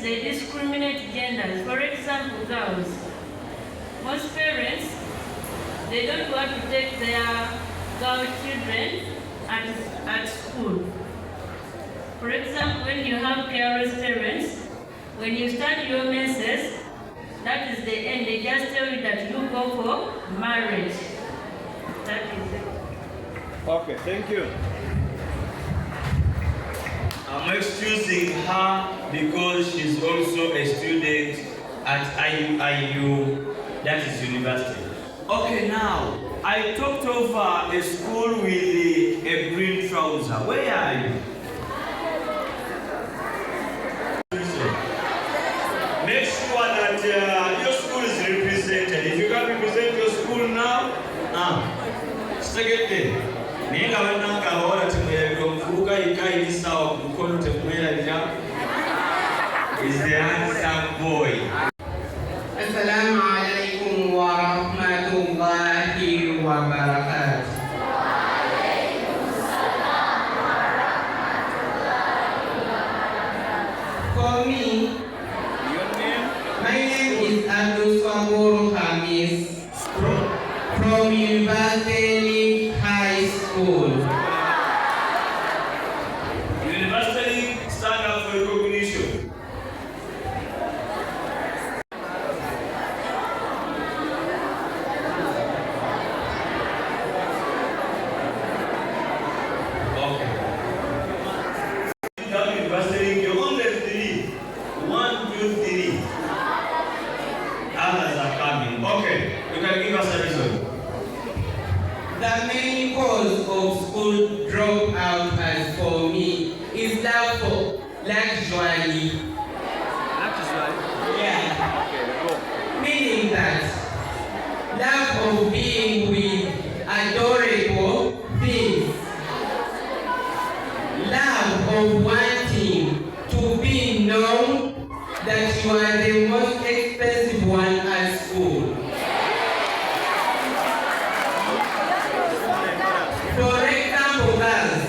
they discriminate genders. For example, girls. Most parents, they don't want to take their girl children at school. For example, when you have careless parents, when you start your menses, that is the end. They just tell you that you go for marriage. That is it. Okay, thank you. I'm excusing her because she's also a student at IU, that is university. Okay, now, I talked over a school with a green trouser. Where are you? Make sure that your school is represented. If you can represent your school now, second ninga wananga ahora tumwelekea mfuka ikai ni sawa mkono tumwelekea is the handsome boy. Assalamu alaikum wa rahmatullahi wa barakatuh. For me, my name is Abdul Sabur Hamis from University High School. University stand up for recognition. Okay. University, you only three. 1, 2, 3. Others are coming. Okay, you can give us a reason. The main cause of school dropout as for me is love for luxury. Yeah. Okay, go. Meaning that love of being with adorable things. Love of wanting to be known that you are the most expensive one at school. For example, girls,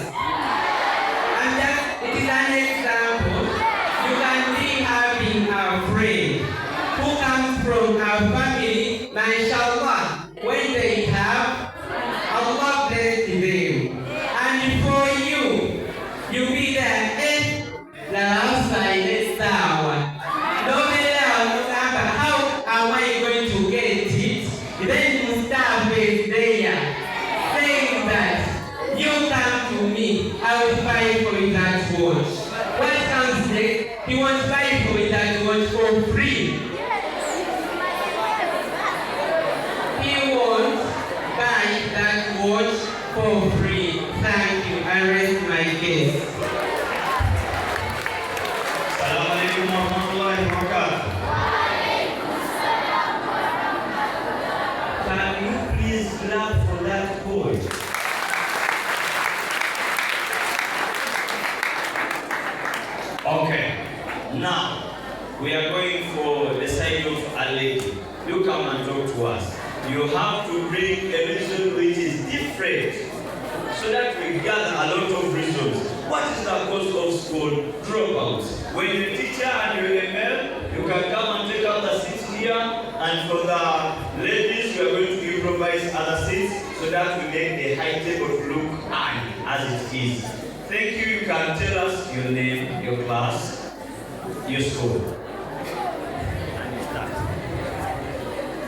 it is an example. You can be having a friend who comes from a family, mashallah, when they have, Allah bless them. And for you, you be there, la outside sour. No matter how am I going to get it, then you start with there. Saying that you come to me, I will buy for you that watch. What comes next? He wants to buy for you that watch for free. He wants to buy that watch for free. Thank you. I rest my case. Assalamu alaikum warahmatullahi wabarakatuh. Can you please clap for that boy? Okay, now we are going for the side of a lady. You come and talk to us. You have to bring a reason which is different so that we gather a lot of reasons. What is the cause of school dropouts? When you're a teacher and you're a male, you can come and take out the seats here, and for the ladies, we are going to improvise other seats so that we make the high table look high as it is. Thank you. You can tell us your name, your class, your school. And you start.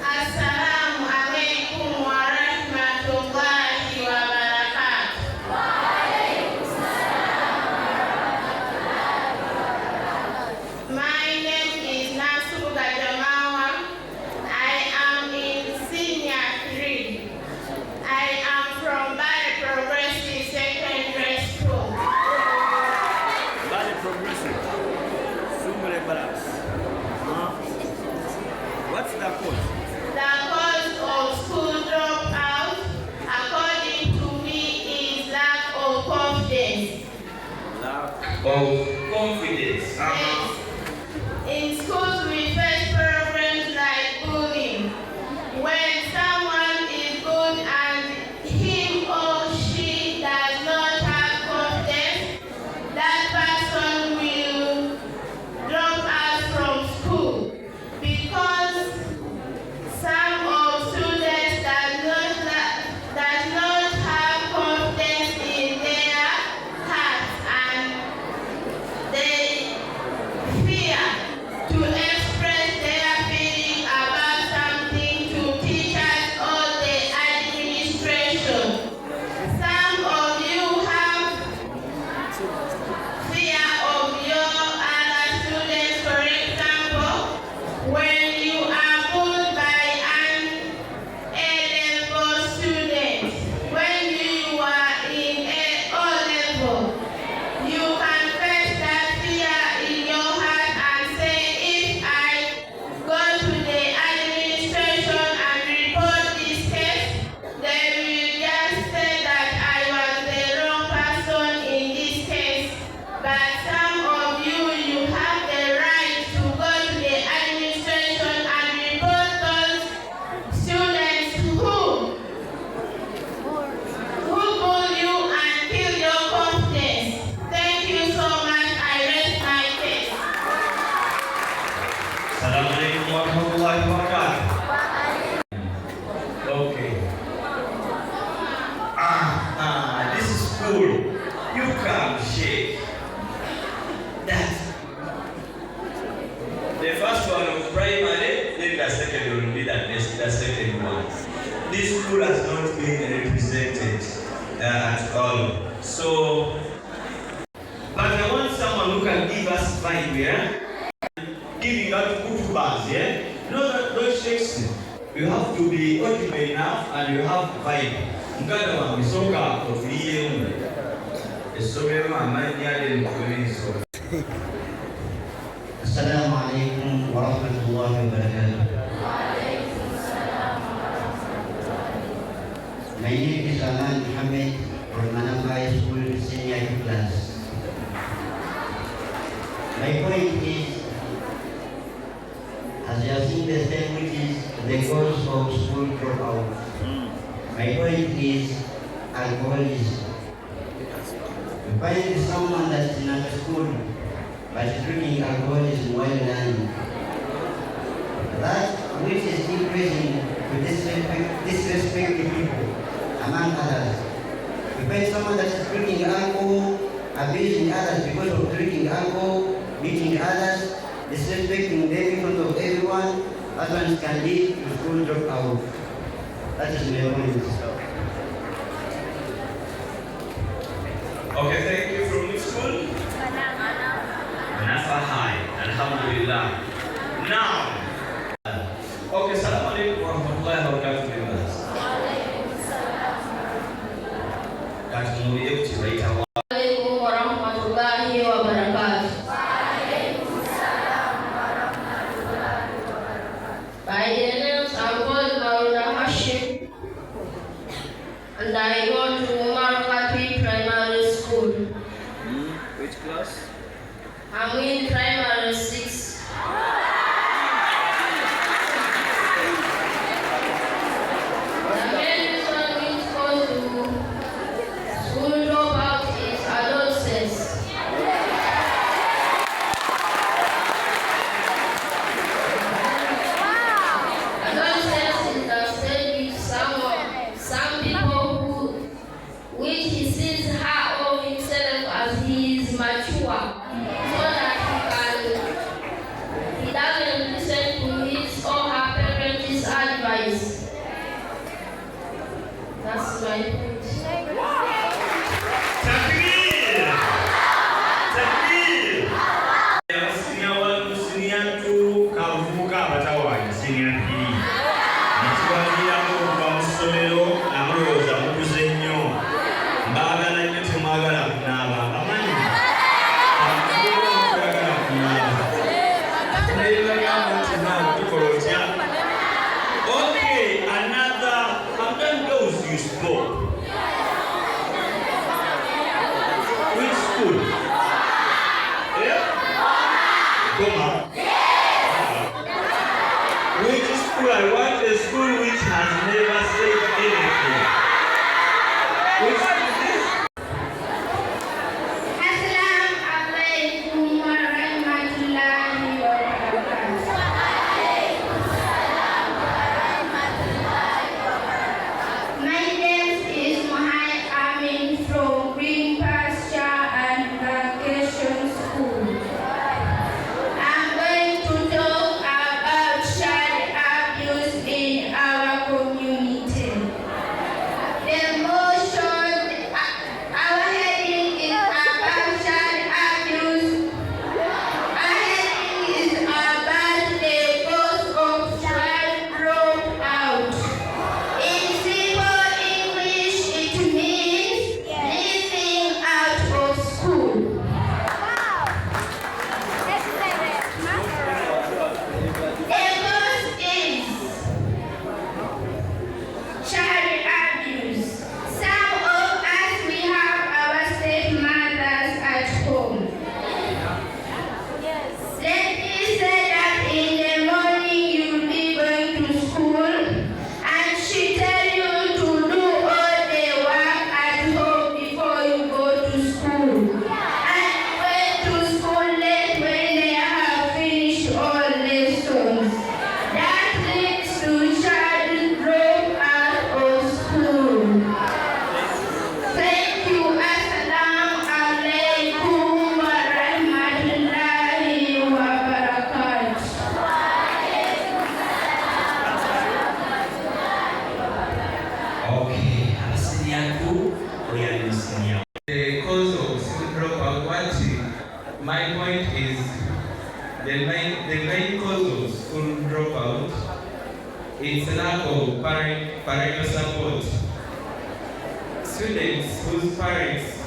Assalamu alaikum wa rahmatullahi wa barakatuh. My name is Nasu Gajamawa. I am in senior 3. I am from Mbale Progressive Secondary School. Mbale Progressive. Sumbre Baras. What's the cause? The cause of school dropout, according to me, is lack of confidence. Lack Of confidence. Yes. In schools, we face programs like bullying. When someone is good and him or she does not have confidence, that person will drop out to express their feeling about something to teachers or the administration. Some of you have fear of your other students, for example, when you are bullied by an A-level student. When you are in O-level, you can face that fear in your heart and say, if I go to the administration and report this case, they will just say that I was the wrong person in this case. But some of you, you have the right to go to the administration and report those students who bully you and kill your confidence. Thank you so much. I rest my case. Assalamualaikum warahmatullahi wabarakatuh. Okay. This is cool. You come shake. That. The first one of primary, then the second will be the second one. This school has not been represented at all. So, but I want someone who can give us vibe, yeah? Giving out kutubas, yeah? No, those shakes. You have to be audible enough and you have vibe. Mkada wa misoka kofiye mwe. Esomero amani yale mkulizo. Assalamu alaikum wa rahmatullahi wa barakatuh. My name is Rahmah from Mbale School Senior Class. My point is, as you have seen the same, which is the cause of school dropout. My point is alcoholism. You find someone that's in a school but drinking alcoholism while learning. That which is increasing to disrespecting people, among others. You find someone that's drinking alcohol, abusing others because of drinking alcohol, beating others, disrespecting them in front of everyone. That one can lead to school dropout. That is my point. Okay, thank you. From which school? Nafa High. Alhamdulillah. Now, okay, Assalamu alaikum warahmatullahi wabarakatuh, members. Katumulie kutibaita wa. Alaikum warahmatullahi wabarakatuh. By the names, I'm called Mbale and I go to Primary School. Which class? I'm in primary 6. The main reason which cause to school dropout is adolescence. Adolescence is the stage which some people which he sees her or himself as he is mature, so that he doesn't listen to his or her parents' advice. That's my point. Takbir! Takbir! Senior 1 Senior 2 kavuka batawanya Senior 3. Nituwalia kwa musomero amroza mukuze nnyo. Mbagala nnyo temwagala kunaaba. Amanyi? Twagala kunaaba. Twagala kunaaba tukola otya? Okay, another. How many those you spoke? Which school? Yeah? Nkoma? Which school? I want a school which has never said anything. Which school is this? Assalamu alaikum wa rahmatullahi wa barakatuh. My name is Amin from Green Pasture and Vacation School. I'm going to the main cause of school dropout is lack of parental support. Students whose parents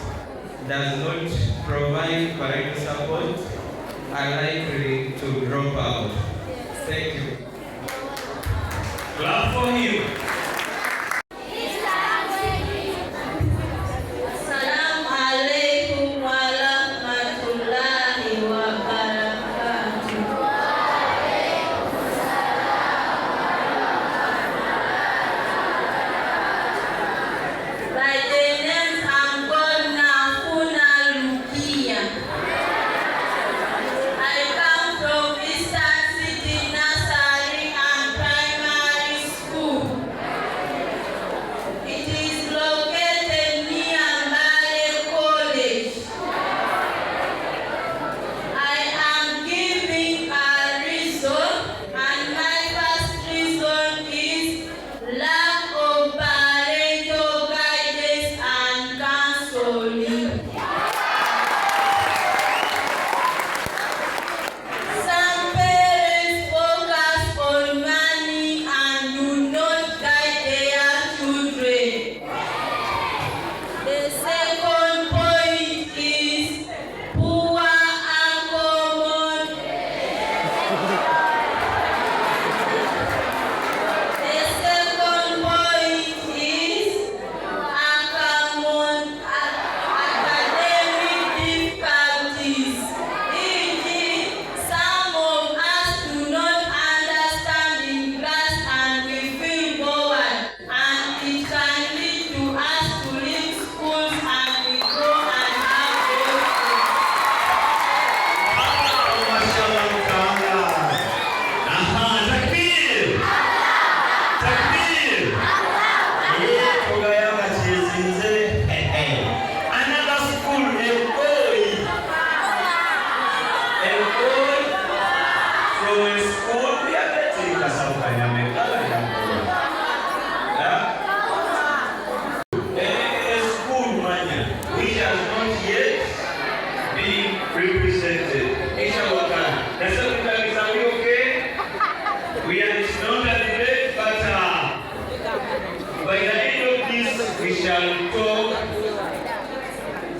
does not provide parental support are likely to drop out. Thank you. Clap for him.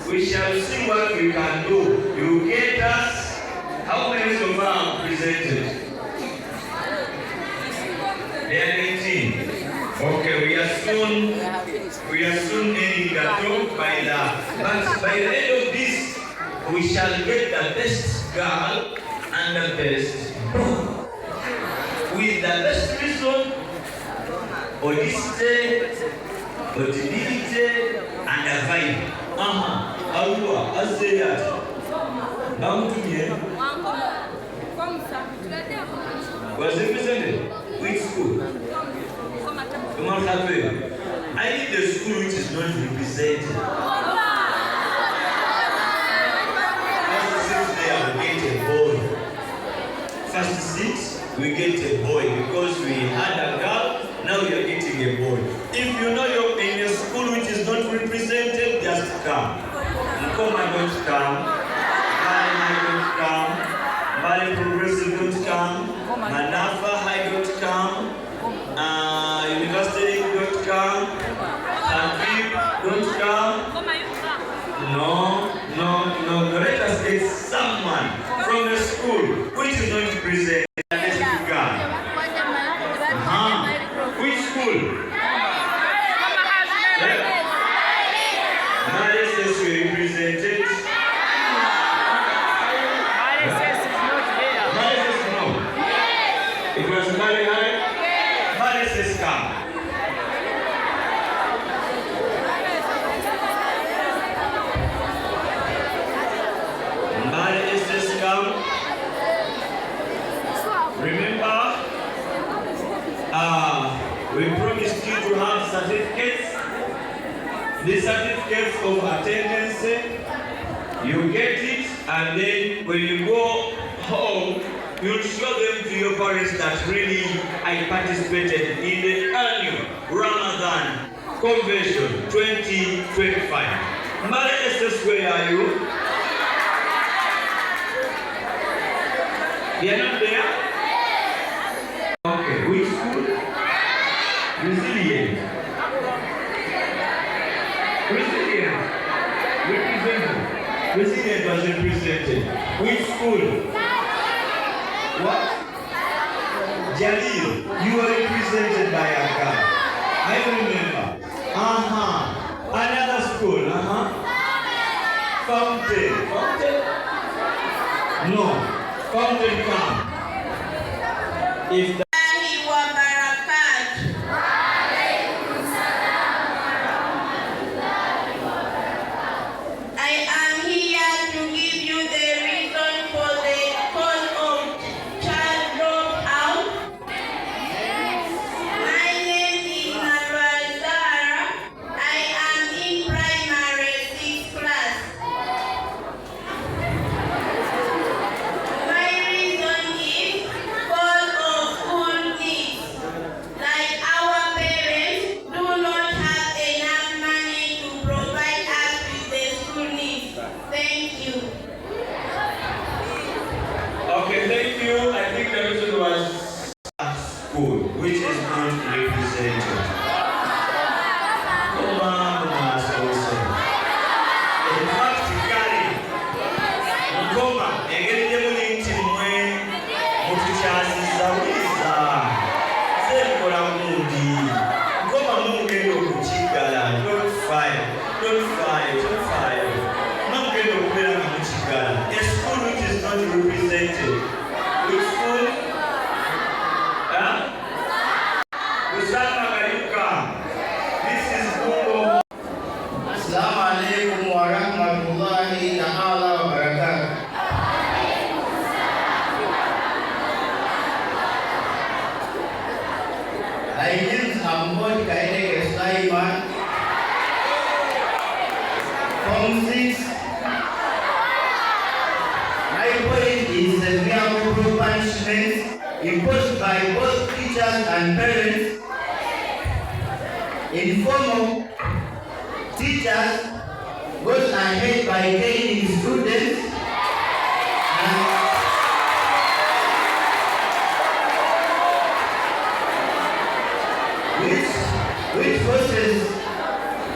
We shall see what we can do. You get us. How many so far presented? They are 18. Okay, we are soon ending the talk by the end of this, we shall get the best girl and the best boy. With the best reason, Odiste, Odilite, and the vibe. Kagwa, Azeyat. Bamtuye. Was represented? Which school? I need the school which is not represented. First 6 we get a boy because we had a girl, now we are getting a boy. If you know you're in a school which is not represented, just come. Nkoma don't come, Mbale don't come, Mbale Progressive don't come, Manafa High don't come, University don't come, Tanvir don't come. No. Let us get someone from the school which is not represented. Which school? Mbale says we represented. Mbale says no. It was Mbale High. Mbale says come. Mbale says come. Remember, we promised you to have certificates. The certificates of attendance, you get it, and then when you go home, you'll show them to your parents that really I participated in the annual Ramadan Convention 2025. Mbale SS, where are you? They are not there. President was represented. Which school? What? Jalil, you were represented by a guy. I remember. Another school. Fountain. Fountain? No. Fountain come. If the which is not represented. Nkoma, engeri gyemuli nti mmwe mutukyazizzawiza zeekola gundi. Nkoma mugenda okukiggala, don't fire. Mugenda okubeera nga mukiggala. A school which is not represented. Which school? This is Google. Assalamu alaikum wa rahmatullahi ta'ala wa barakatuh. I use Mbale Sulaiman Form 6. My point is the fearful punishment imposed by both teachers and parents in form of teachers goes ahead by gaining students which forces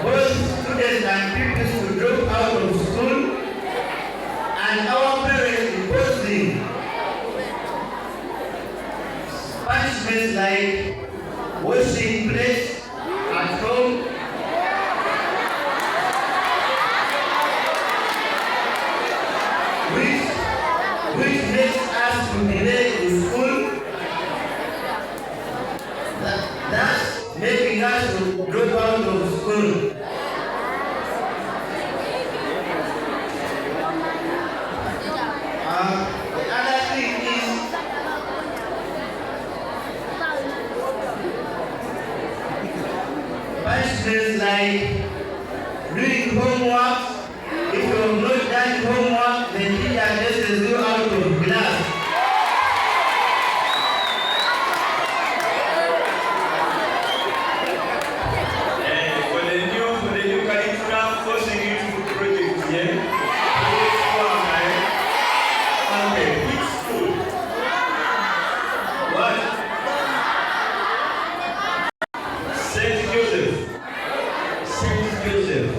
both students and pupils to drop out of school, and our parents imposing punishments like washing plates at home, which makes us to delay in school, thus making us to drop out of school. The other thing is punishments like doing homework. If you have not done homework, the teacher chases you out of class. For the new curriculum, forcing you to do projects, yeah? Okay, which school? What? St. Joseph. St. Joseph.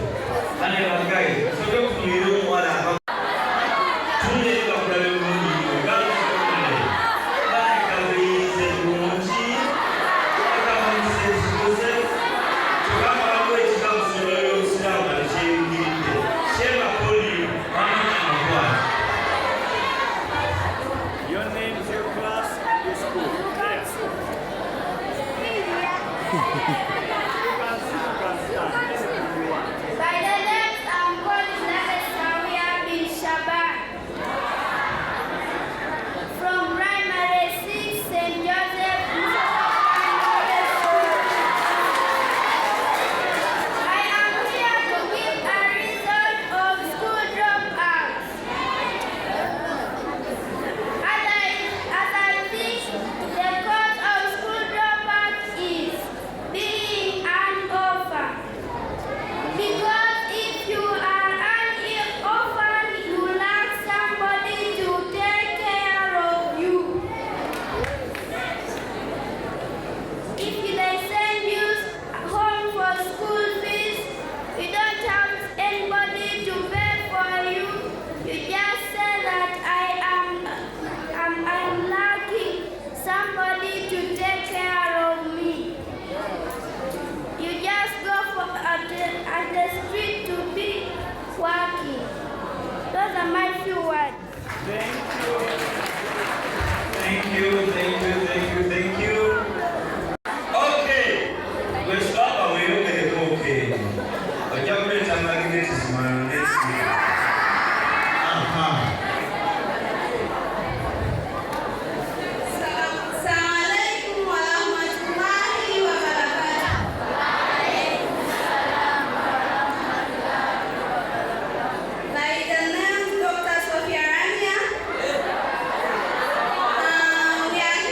Thank you, thank you, thank you, thank you. Okay. We stop and we look at the okay. But you have to tell me this is my next week. Assalamualaikum warahmatullahi wabarakatuh. By the name Dr. Sophia Rania, we are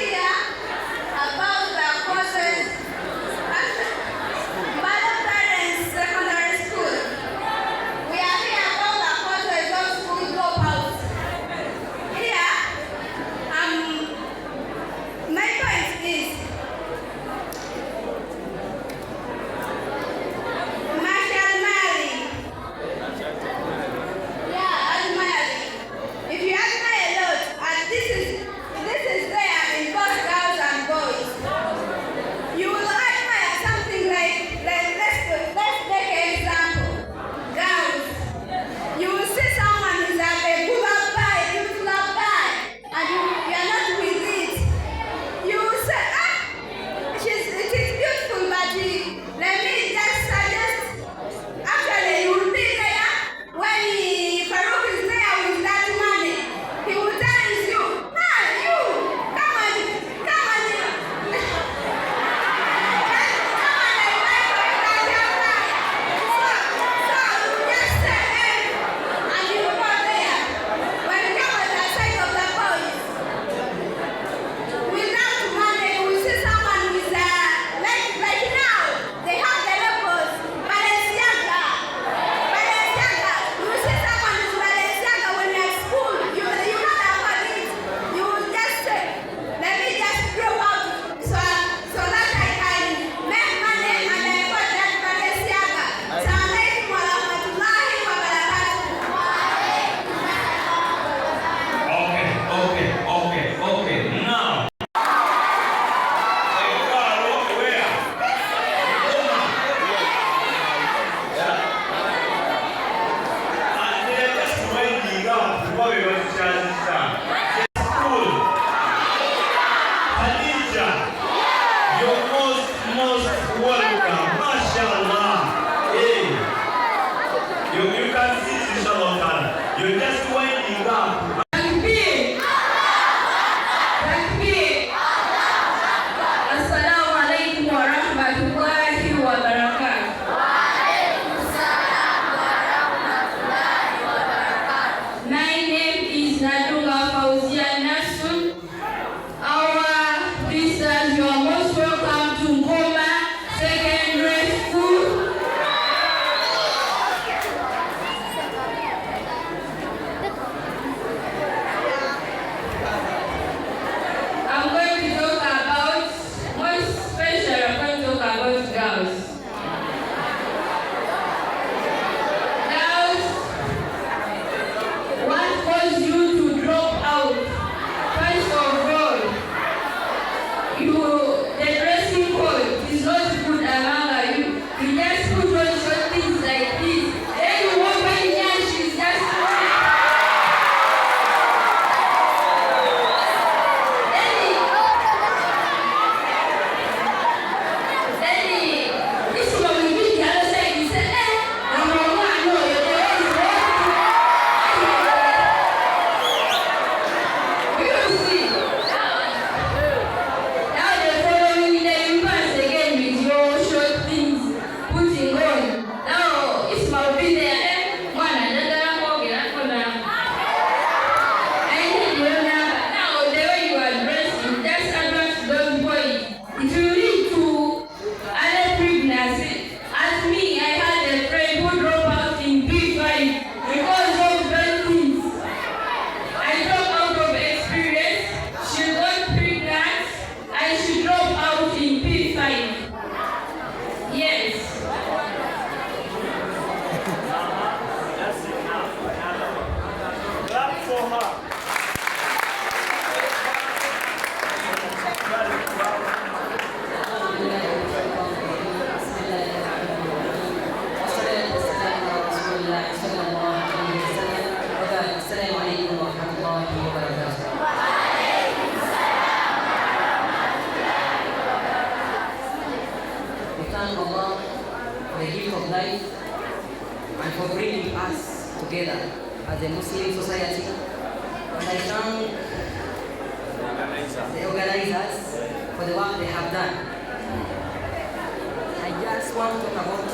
together as a Muslim society. And I thank the organizers for the work they have done. I just want to talk about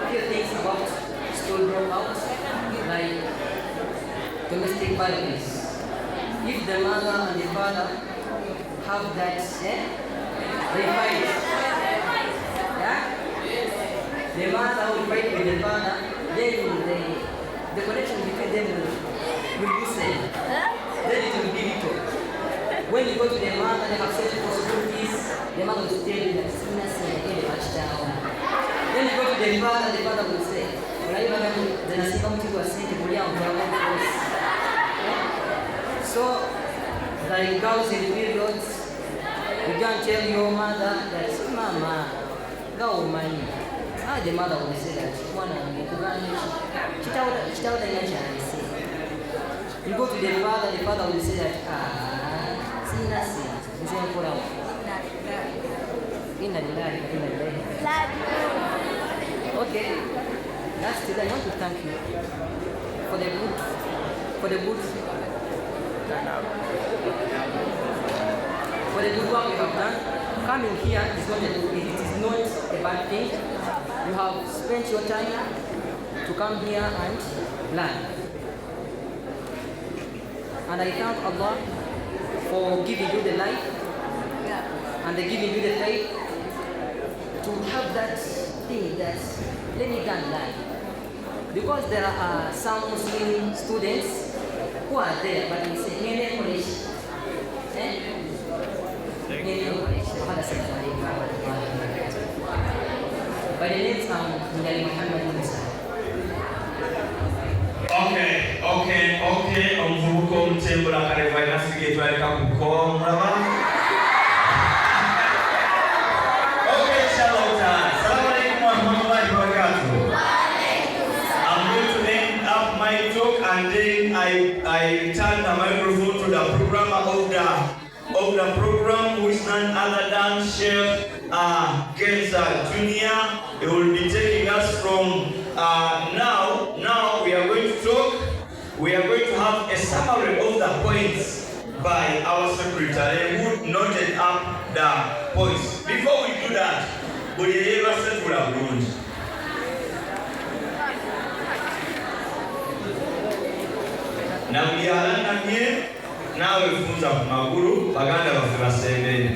few things about school dropouts, like domestic violence. If the mother and the father have that, they fight. Yeah? The mother will fight with the father, then the connection between them will loosen. Then it will be little. When you go to the mother, they have such possibilities, the mother will tell you that sinners in the touchdown. Then you go to the father will say, so, like girls in periods, you can't tell your mother that, Mama, go money. The mother will say that, you go to the father will say that, okay, lastly, I want to thank you for the good work you have done. Coming here is not a bad thing. You have spent your time to come here and learn. And I thank Allah for giving you the life and giving you the faith to have that thing that let me go and learn. Because there are some Muslim students who are there, but they say, by the name Mbale Muhammad Musa. Okay. Omvuko mtembula kareva inasige tualika kukomrama. Okay, shalom. Assalamu alaikum warahmatullahi wabarakatuh. I'm going to end up my talk and then I turn the microphone to the programmer of the program, who is none other than Chef Genza Jr. He will be taking us from now we are going to talk. We are going to have a summary of the points by our secretary who noted up the points. Before we do that, we nawe funza maguru baganda bafasembeni.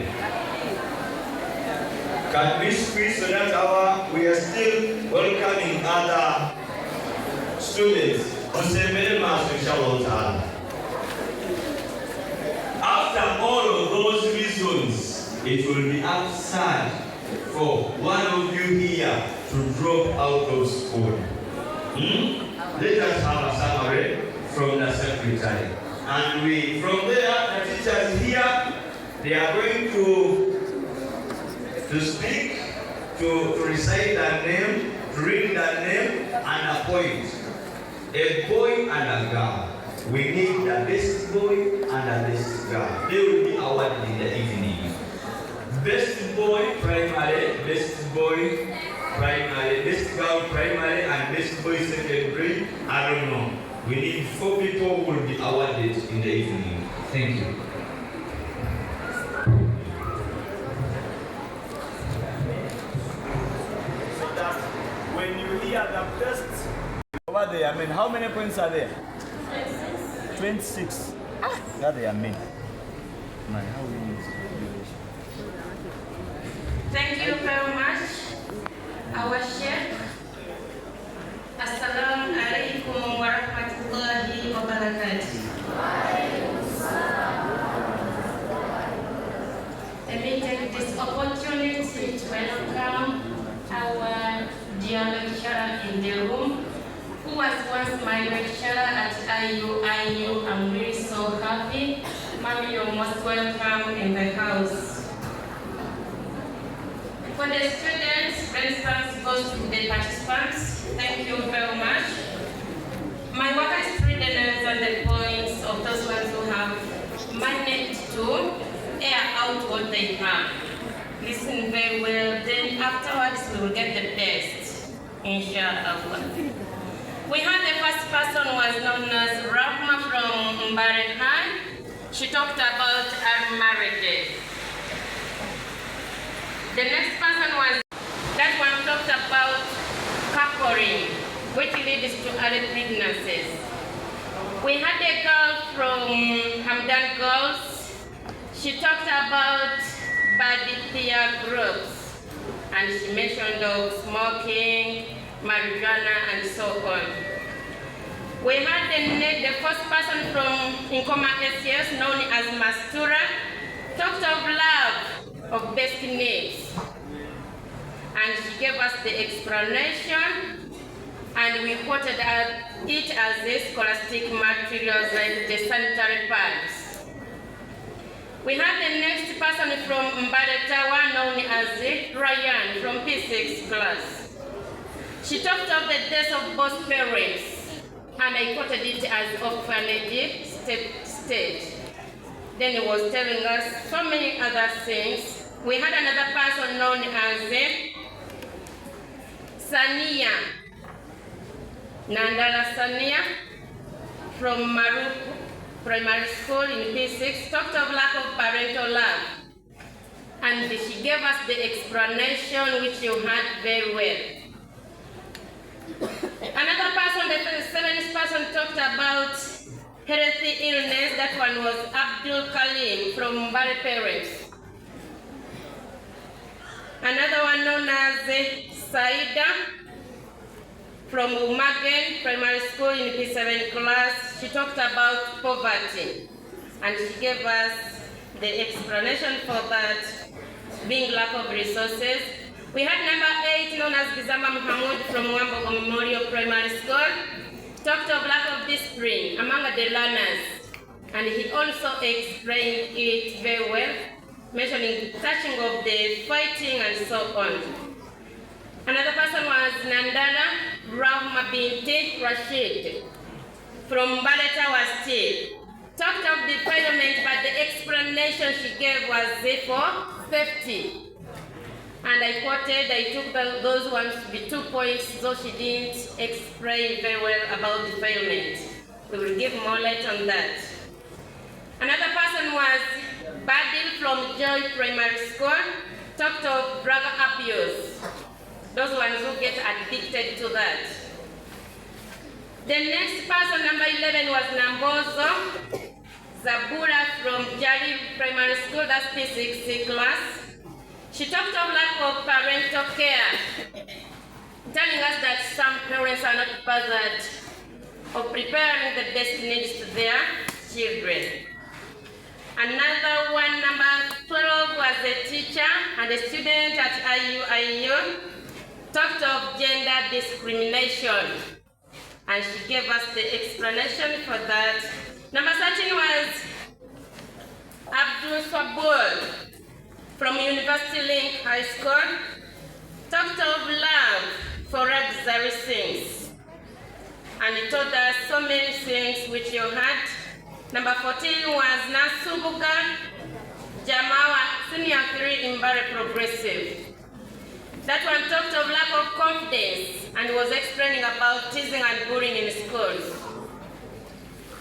Can we squeeze so that we are still welcoming other students? After all of those reasons, it will be absurd for one of you here to drop out of school. Let us have a summary from the secretary. And from there, the teachers here, they are going to speak, to recite that name, to read that name, and appoint a boy and a girl. We need the best boy and the best girl. They will be awarded in the evening. Best boy primary, best boy primary, best girl primary, and best boy secondary. I don't know. We need 4 people who will be awarded in the evening. Thank you. When you hear the test over there, how many points are there? 26. That they are made. Man, how we need to do this? Thank you very much, our chef. Assalamu alaikum wa rahmatullahi wa barakatuh. Let me take this opportunity to welcome our dear lecturer in the room, who was once my lecturer at IU. I'm really so happy. Mommy, you're most welcome in the house. For the students, response goes to the participants. Thank you very much. My work is read the names and the points of those ones who have managed to air out what they have. Listen very well, then afterwards we will get the best, inshallah. We had the first person was known as Rahmah from Mbale. She talked about marriage. The next person was, that one talked about coupling, which leads to early pregnancies. We had a girl from Hamdan Girls. She talked about body peer groups, and she mentioned of smoking, marijuana, and so on. We had the first person from Nkoma SES, known as Mastura, talked of love, of basic needs. And she gave us the explanation, and we quoted it as the scholastic materials like the sanitary pads. We had the next person from Mbale, known as Ryan from P6 class. She talked of the death of both parents, and I quoted it as orphanage state. Then he was telling us so many other things. We had another person known as Sania, Nandala Sania from Maru Primary School in P6, talked of lack of parental love. And she gave us the explanation which you heard very well. Another person, the seventh person, talked about healthy illness. That one was Abdul Kalim from Mbale parents. Another one known as Saida from Umagen Primary School in P7 class. She talked about poverty, and she gave us the explanation for that being lack of resources. We had number 8, known as Gizama Muhammad from Wambo Memorial Primary School, talked of lack of discipline among the learners, and he also explained it very well, mentioning touching of the fighting and so on. Another person was Nandala Rahmah binti Rashid from Mbale Tower still. Talked of development, but the explanation she gave was for safety. And I quoted, I took those ones to be 2 points, so she didn't explain very well about development. We will give more light on that. Another person was Badil from Joy Primary School, talked of drug abuse. Those ones who get addicted to that. The next person, number 11, was Nambozo Zabura from Jari Primary School, that's P6 class. She talked of lack of parental care, telling us that some parents are not bothered of preparing the best needs to their children. Another one, number 12, was a teacher and a student at IU, talked of gender discrimination, and she gave us the explanation for that. Number 13 was Abdul Swabul from University Link High School, talked of love for luxury things, and he told us so many things which you had. Number 14 was Nasubuga Jamawa, Senior 3 in Mbale Progressive. That one talked of lack of confidence and was explaining about teasing and bullying in schools.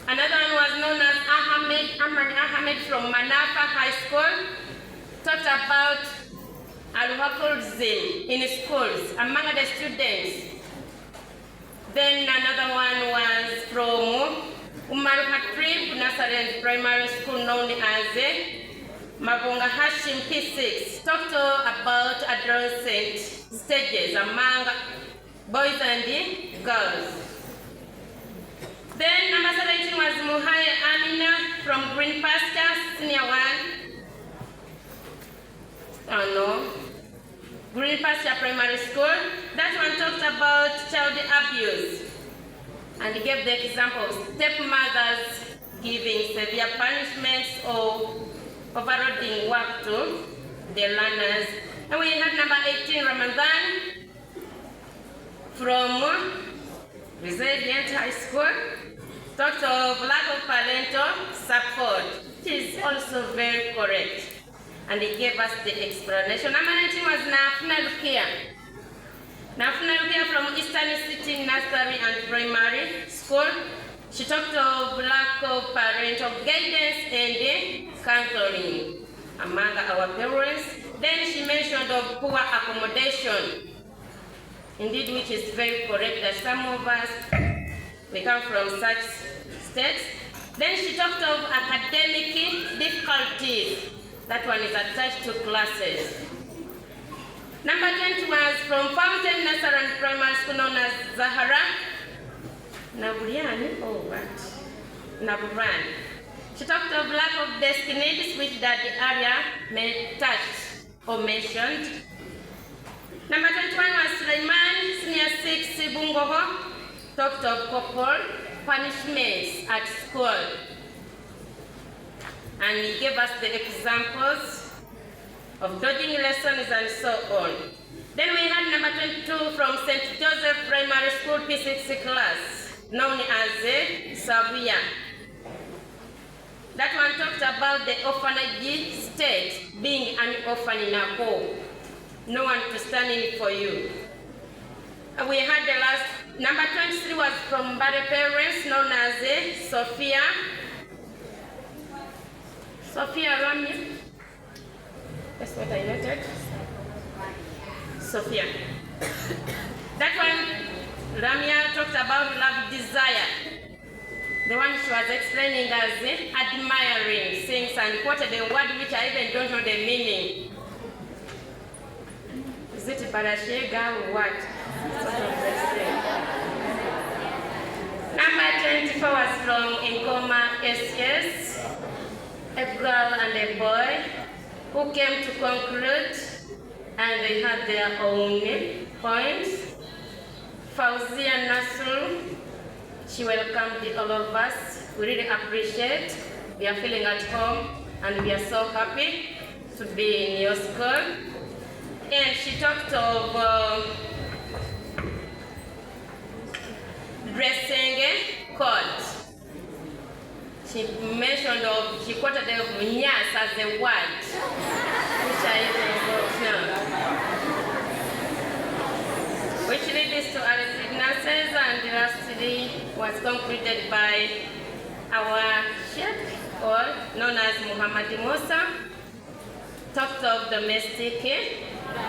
Another one was known as Ahmed from Manafa High School, talked about alcoholism in schools among the students. Then another one was from Umar Hatrib Nazareth Primary School, known as Mabunga Hashim P6, talked about adolescent stages among boys and girls. Then number 17 was Muhaye Amina from Green Pasture, Senior 1. Green Pasture Primary School. That one talked about child abuse and gave the examples, stepmothers giving severe punishments or overloading work to the learners. And we had number 18, Ramadan from Resilient High School, talked of lack of parental support. It is also very correct. And he gave us the explanation. Number 19 was Nafuna Lukia Now we hear from Eastern City Nursery and Primary School. She talked of lack of parental guidance and counseling among our parents. Then she mentioned of poor accommodation. Indeed, which is very correct that some of us, we come from such states. Then she talked of academic difficulties. That one is attached to classes. Number 20 was from Fountain Nursery and Primary School known as Zahara Naburiani, Naburan. She talked of lack of desk needs, which that the area may touch or mentioned. Number 21 was Suleiman, Senior 6, Bungoho, talked of corporal punishments at school. And he gave us the examples of dodging lessons and so on. Then we had number 22 from St. Joseph Primary School P6 class, known as Savia. That one talked about the orphanage state, being an orphan in a home. No one to stand in for you. We had the last, number 23 was from Mbale parents, known as Sophia. Sophia Ramya. That's what I noted. Sophia. That one, Ramya talked about love desire. The one she was explaining as admiring things and quoted a word which I even don't know the meaning. Is it Barashega or what? Sort of Number 24 was from Nkoma SS, a girl and a boy who came to conclude, and they had their own points. Fauzia Nasru, she welcomed all of us. We really appreciate. We are feeling at home, and we are so happy to be in your school. And she talked of dressing code. She mentioned of, she quoted of nyas as a word, which I even don't know. Which leads to our signatures, and lastly was concluded by our Sheikh, or known as Muhammad Musa, talked of domestic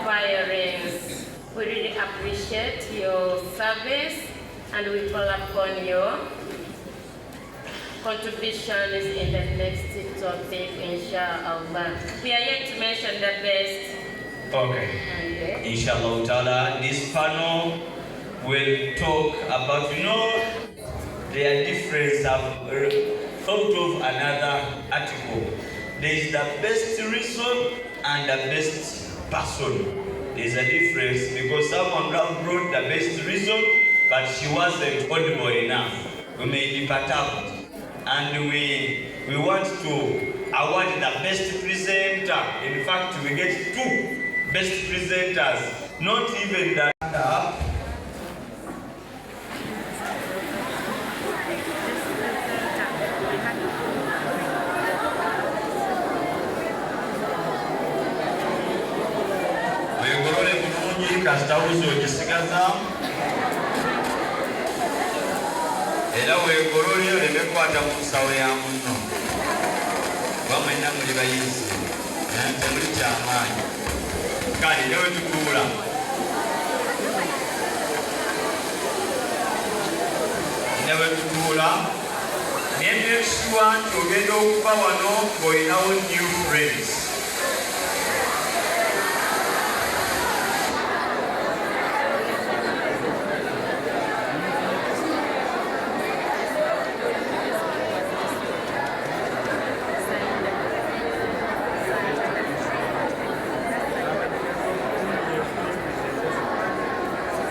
violence. We really appreciate your service, and we call upon your contributions in the next topic, inshallah. We are yet to mention the best. Okay. Inshallah ta'ala, this panel will talk about, there are different, thought of another article. There is the best reason and the best person. There is a difference because someone brought the best reason, but she wasn't audible enough. We may be perturbed. And we want to award the best presenter. In fact, we get 2 best presenters, not even that. Era weegololyo lemekwata mu nsawo ya munno wamwena muli bayizi temuli kyamaanyi kale ne wetutuula naye nekiwa nti ogenda okuva wano ng'olinawo new friends.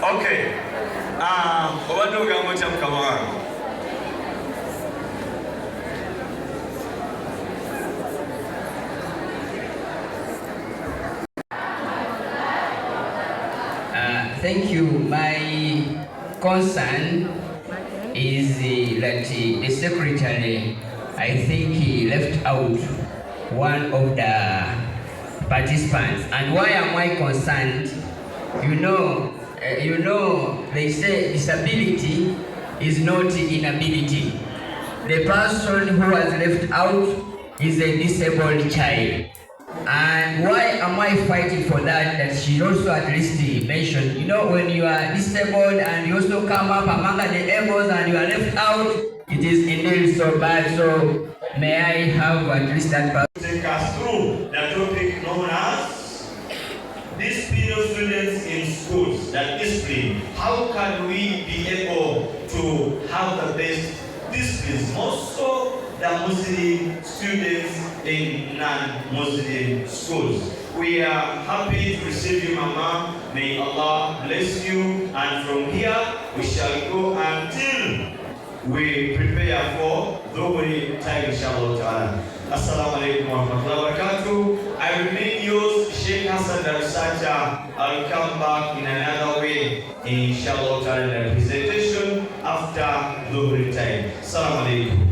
Okay. Obadde ogamba otya mukama wange? Thank you. My concern is that the secretary, I think he left out one of the participants. And why am I concerned? you know, they say disability is not inability. The person who was left out is a disabled child. And why am I fighting for that? That she also at least mentioned, you know, when you are disabled and you also come up among the ables and you are left out, it is indeed so bad. So may I have at least that person take us through the topic known as discipline of students in schools, that discipline. How can we be able to have the best disciplines? Also, the Muslim students in non-Muslim schools. We are happy to receive you, Mama. May Allah bless you. And from here, we shall go until we prepare for Dhuhri time, inshallah ta'ala. Assalamu alaikum wa rahmatullahi wa barakatuh. I remain yours, Sheikh Hassan the researcher. I'll come back in another way, inshallah ta'ala, in the presentation after Dhuhri time. Assalamu alaikum.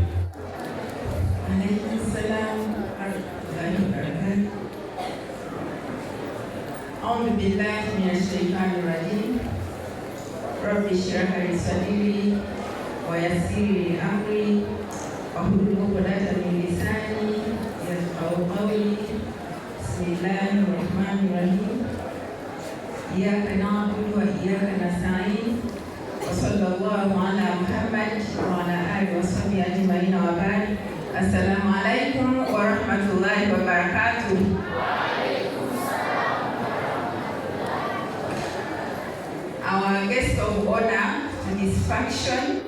Alaikum salam wa rahmatullahi wa barakatuh. A'udhu billahi minash shaitanir rajim. Rabbi shrah li sadri wa yassir li amri wahlul 'uqdatam min lisani yafqahu qawli. Bismillahir rahmanir rahim. Iyyaka na'budu wa iyyaka nasta'in. Wa sallallahu ala Muhammad wa ala alihi wa sahbihi ajma'in wa ba'd. Assalamu alaikum wa rahmatullahi wa barakatuh. Our guest of honor to this function,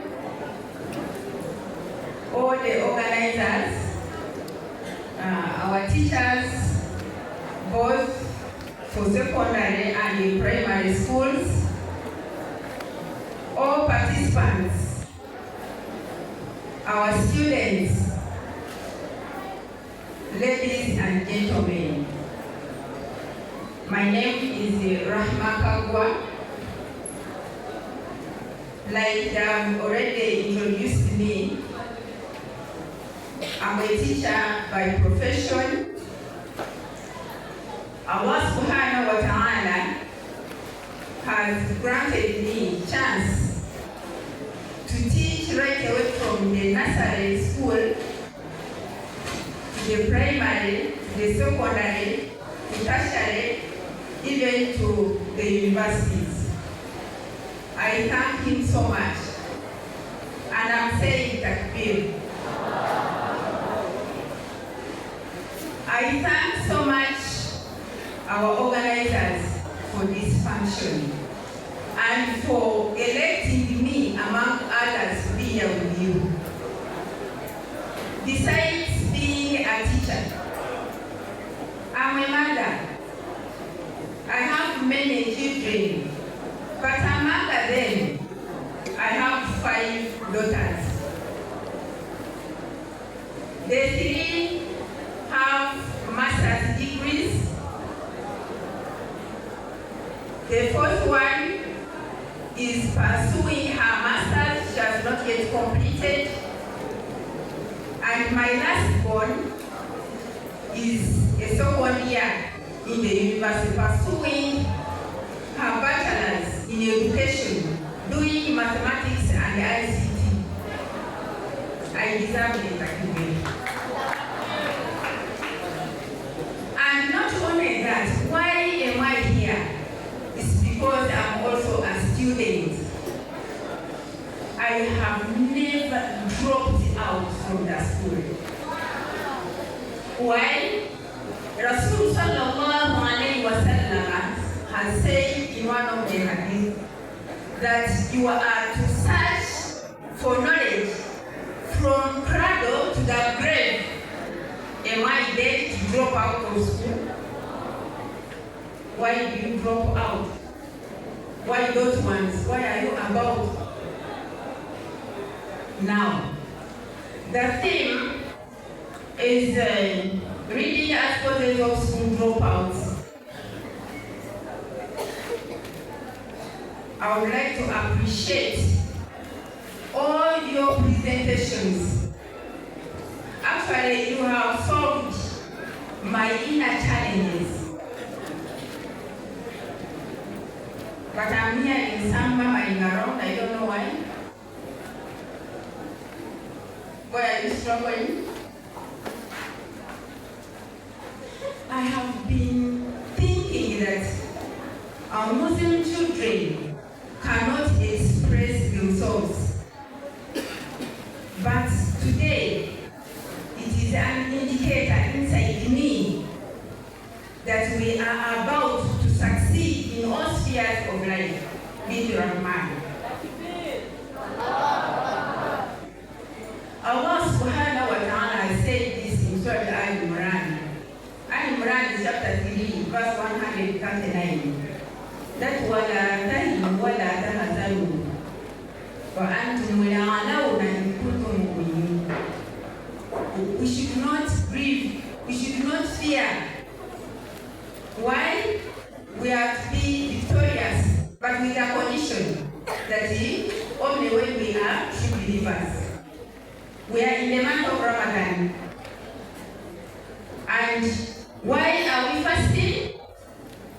all the organizers, our teachers, both for secondary and in primary schools, all participants, our students, ladies and gentlemen. My name is Rahmah Kagwa. Like they have already introduced me, I'm a teacher by profession. Allah subhanahu wa ta'ala has granted me chance to teach right away from the nursery school to the primary, to the secondary, to tertiary, even to the universities. I thank him so much. And I'm saying takbir. I thank so much our organizers for this function and for electing me among others to be here with you. Besides being a teacher, I'm a mother. I have many children, but among them, I have 5 daughters. The 3 have master's degrees. The 4th one is pursuing her master's, she has not yet completed. And my last born is a 2nd year in the university, pursuing her bachelor's in education, doing mathematics and ICT. I deserve it, actually. And not only that, why am I here? It's because I'm also a student. I have never dropped out from the school. Why? Rasul sallallahu alayhi wa sallam has said in one of the hadith that you are to search for knowledge from cradle to the grave. Am I dead to drop out of school? Why do you drop out? Why those ones? Why are you about? Now, the theme is reading as causes of school dropouts. I would like to appreciate all your presentations. Actually, you have solved my inner challenges. but I'm here in Samba, lying around. I don't know why. Why are you struggling? I have been thinking that our Muslim children cannot express themselves. But today, it is an indicator inside me that we are about to succeed in all spheres of life with Rahmah. Allah subhanahu wa ta'ala has said this in Surah Al-Imran. Al-Imran is chapter 3, verse 139. That وَلَا تَهِنُوا وَلَا تَحْزَنُوا وَأَنْتُمُ الْأَعْلَوْنَ إِن كُنتُم مُّؤْمِنِينَ. We should not grieve, we should not fear. Why? We are to be victorious, but with a condition that only when we are true believers. We are in the month of Ramadan. And why are we fasting?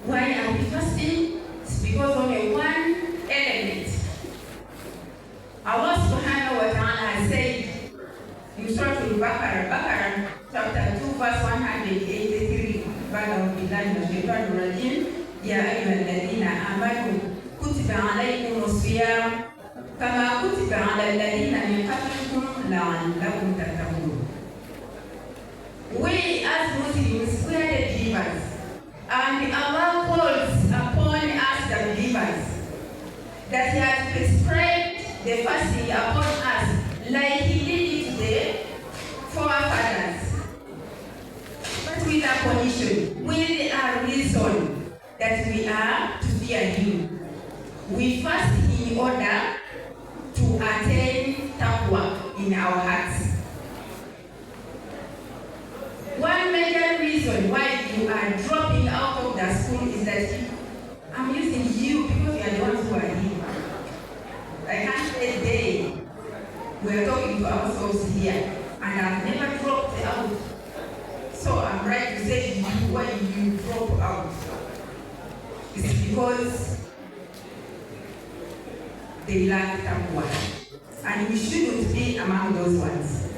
Why are we fasting? It's because only one element. Allah subhanahu wa ta'ala has said in Surah Al-Baqarah, chapter 2, verse 183, بَعْدَ بِاللَّهِ مِنَ الشَّيْطَانِ الرَّجِيمِ يَا أَيُّهَا الَّذِينَ آمَنُوا كُتِبَ عَلَيْكُمُ الصِّيَامُ كَمَا كُتِبَ عَلَى الَّذِينَ مِنْ قَبْلِكُمْ لَعَلَّكُمْ تَتَّقُونَ. We as Muslims, we are the believers, and Allah calls upon us the believers that He has prescribed the fasting upon us like He did it to the forefathers, but with a condition, with a reason that we are to fear Him. We fast in order to attain taqwa in our hearts. One major reason why you are dropping out of the school is that I'm using you because you are the ones who are here. I can't say they. We are talking to ourselves here, and I've never dropped out. So I'm right to say to you, why you drop out? It's because they lack taqwa, and we shouldn't be among those ones.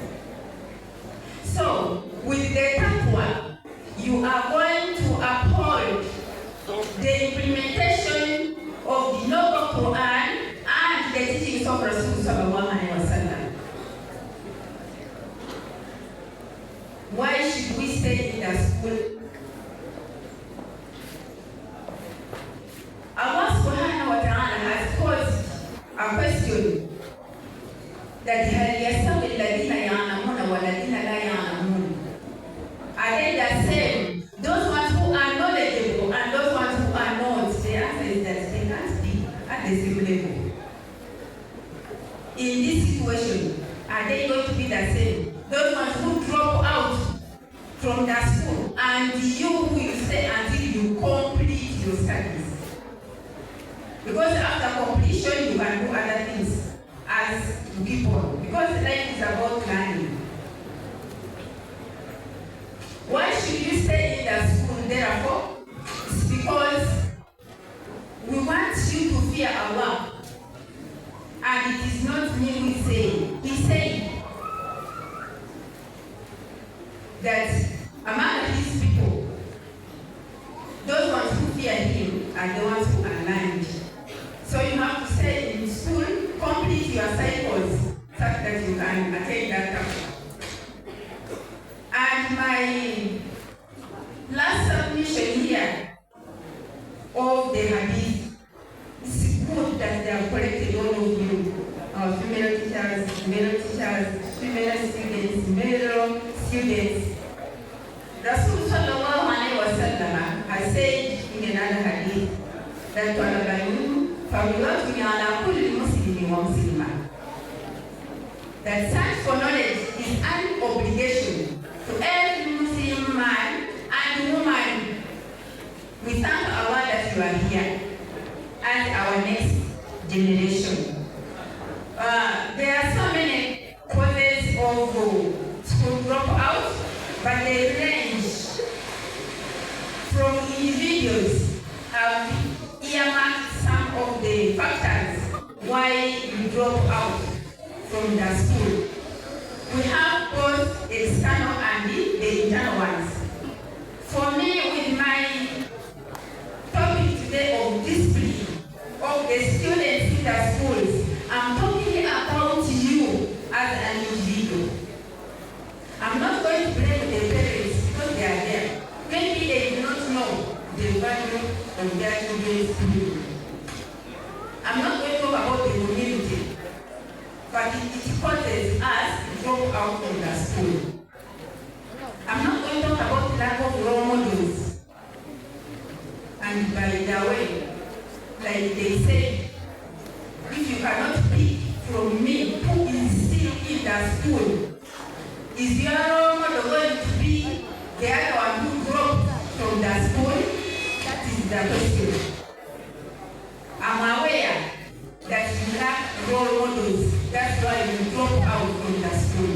So, with the taqwa, you are going to uphold the implementation of the noble Quran and the teachings of Rasul sallallahu alaihi wasallam. Why should we stay in the school? Allah subhanahu wa ta'ala has posed a question that هل يستوي الذين يعلمون والذين لا يعلمون? Are they the same? Those ones who are knowledgeable and those ones who are not. The answer is that they can't be at the same level. In this situation, are they going to be the same? Those ones who drop out from the school and you will stay until you complete your studies. Because after completion, you can do other things as people. Because life is about learning. Why should you stay in the school, therefore? It's because we want you to fear Allah. And it is not me who is saying. He said that among these people, those ones who fear Him are the ones who are learned. So you have to stay in school, complete your cycles, such that you can attain that taqwa. And my last submission here of the hadith, it's good that they have collected all of you, our female teachers, female students, male students. Rasul sallallahu alaihi wasallam has said in another hadith that that search for knowledge is an obligation to every Muslim man and woman. We thank Allah that you are here and our next generation. There are so many causes of school dropout, but they range from individuals have earmarked some why you drop out from the school. We have both external and the internal ones. For me, with my topic today of discipline of the students in the schools, I'm talking about you as an individual. I'm not going to blame the parents because they are there. Maybe they do not know the value of their children's school. I'm not going to talk about the community, but it causes us to drop out from the school. I'm not going to talk about the lack of role models. And by the way, like they say, if you cannot pick from me who is still in the school, is your role model going to be the other one who dropped from the school? That is the question. I'm aware that you lack role models. That's why you drop out from the school.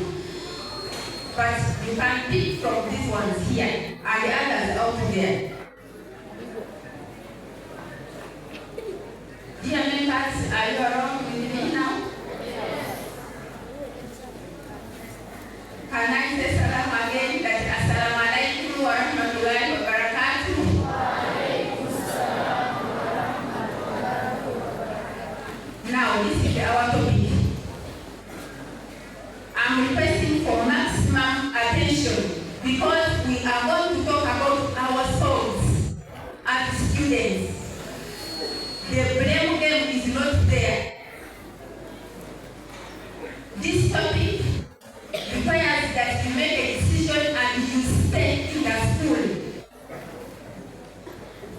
But you can pick from these ones here and the others out there. Dear members, are you around with me now? Can I say salam again? That assalamu alaikum wa rahmatullahi wa barakatuh. Now, this is our topic. I'm requesting for maximum attention because we are going to talk about ourselves as students. The blame game is not there. This topic requires that you make a decision and you stay in the school.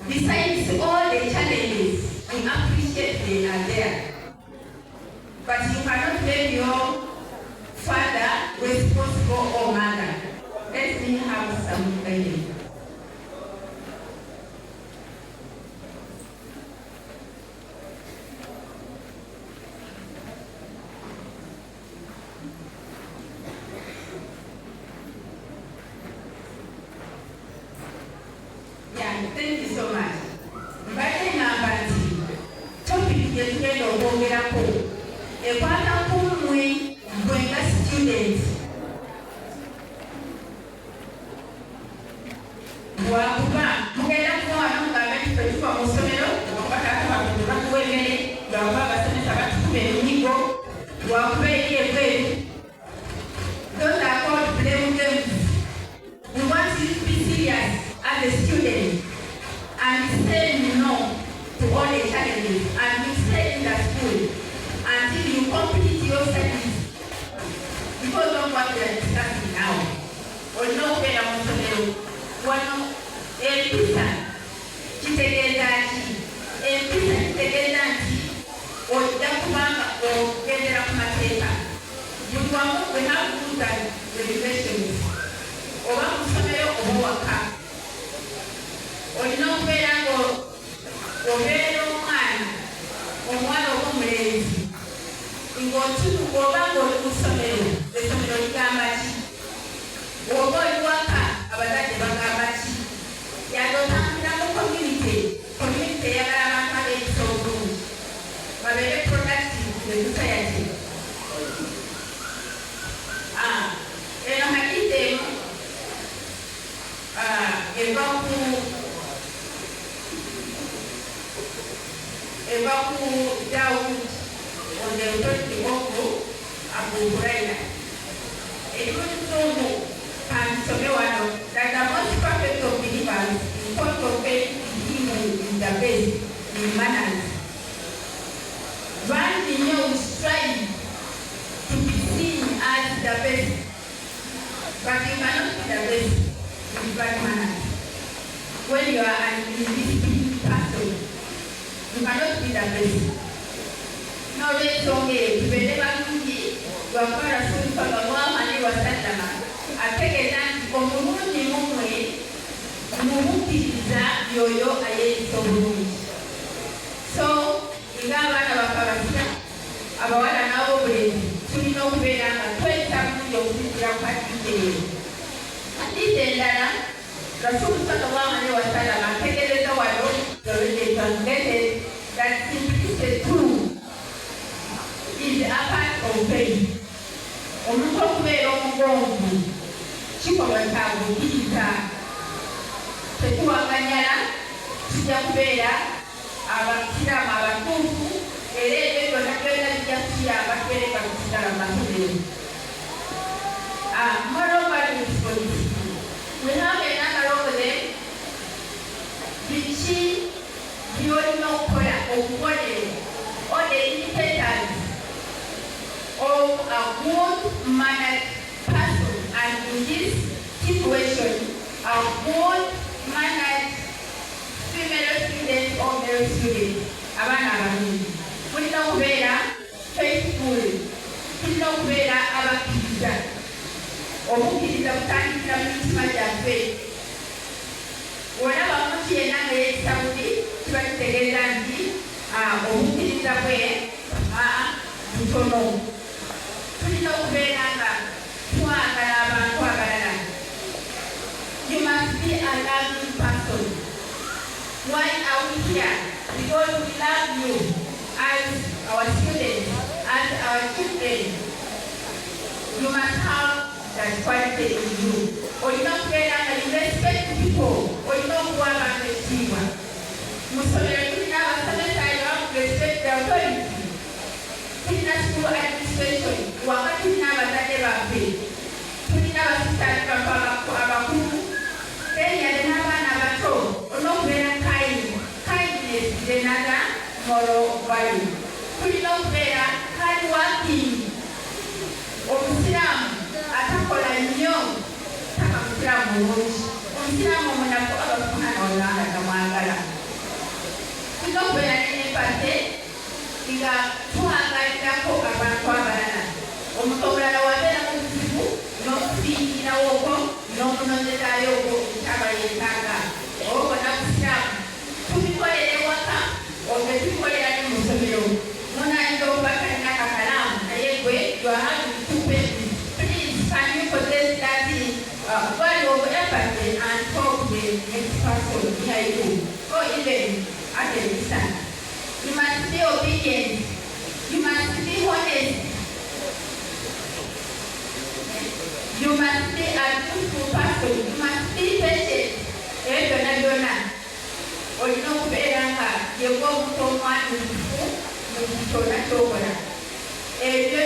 Besides all the challenges, we appreciate they are there. But you cannot blame your father, responsible, or mother. Let me have some guidance. Thank you so much. Mbale n'abantu topic yetugenda okwongerako ekwata kumwe gwe nga student bwakuba mugenda kubawana mugambe nti twetuka mu ssomero bakuwa emmere bwakuba abasomesa batukuba eminyigo bwakuba eri ebweru. Those are called blame games. We want you to be serious as a student and say no to all the challenges and you stay in the school until you complete your studies because of what we are discussing now. Or no better musomero wano empisa kitegeeza ki? Empisa kitegeeza nti ojja kubanga ogendera ku mateeka. Buli wamu we have rules and regulations. Oba mu ssomero oba waka. Olina okubeera ng'obeera omwana oba omulenzi ng'otuuka oba ng'oli mu ssomero, essomero ligamba ki? Oba oli waka abazadde bagamba ki? Yali otambulira mu community eyagala abantu abeeyisa obulungi babeere productive to the society. Eno hadisi emu eva ku Daud on the authority of Abu Huraira. It was told and Somewano that the most perfect of believers in front of faith in the best in manners. One we strive to be seen as the best, but you cannot be the best in bad manners. When you are an indisciplined person, you cannot be the best. Now let's okay, to be never good, Kagwa Rasul sallallahu alaihi wasallam ategeeza nti omulungi mumwe mumukkiriza yoyo ayeeyisa obulungi. So ng'abaana bakalasira abawala n'ab'obulenzi tulina okubeera nga tweta bulungi okuzikira ku hadiisi eyo. Hadiisi endala Rasul sallallahu alaihi wasallam ategeereza wano the translated that simply says true. tujja kubeera abakiramu abatuufu era ebyo byonna byonna bijja kutuyamba twereka kusigala mu masomero. Moral values policy. We have a number of them. Biki byolina okukola obubonero or the indicators of a good-mannered person, and in this situation, a good-mannered female student or male student. Abaana abalungi mulina okubeera faithful, tulina okubeera abakkiriza. Obukkiriza butandikira mu mitima gyaffe. Olaba omuntu yenna nga yeeyisa bubi kiba kitegeeza nti obukkiriza bwe butono. Tulina okubeera nga twagala abantu abalala. You must be a loving person. Why are we here? Because we love you as our students, as our children. You must have that quality in you. Olina okubeera nga you respect people. Olina okuwa abantu ekitiibwa. Mu ssomero tulina abasomesa abamu respect the authority. Tulina school administration waka tulina abazadde baffe. Tulina abasisitani baffe abakulu. Yade n'abaana abato olina okubeera kindness is another moral value. Tulina okubeera hard working. Omusiraamu atakola nnyo taka musiraamu mulungi. Omusiraamu omunafu aba subhanahu wa ta'ala tamwagala. Tulina okubeera n'empate nga twagalirako abantu abalala. Omuntu omulala wabeera mu buzibu n'okusingira okwo n'okunonyezaayo okwo ekyaba yeetaaga. Obona musiraamu tubikolera ewaka oge tubikolera ne mu ssomero. Munayinza okuba talina kakalaamu naye gwe you are having two pages. Please can you possess that value of empathy and talk to the next person near you, or even at a distance. You must be obedient. You must be honest. You must be a truthful person. You must be patient. Byonna byonna olina okubeera nga yegwa omuntu omwanirivu mu kyonna kyokola. Ebyo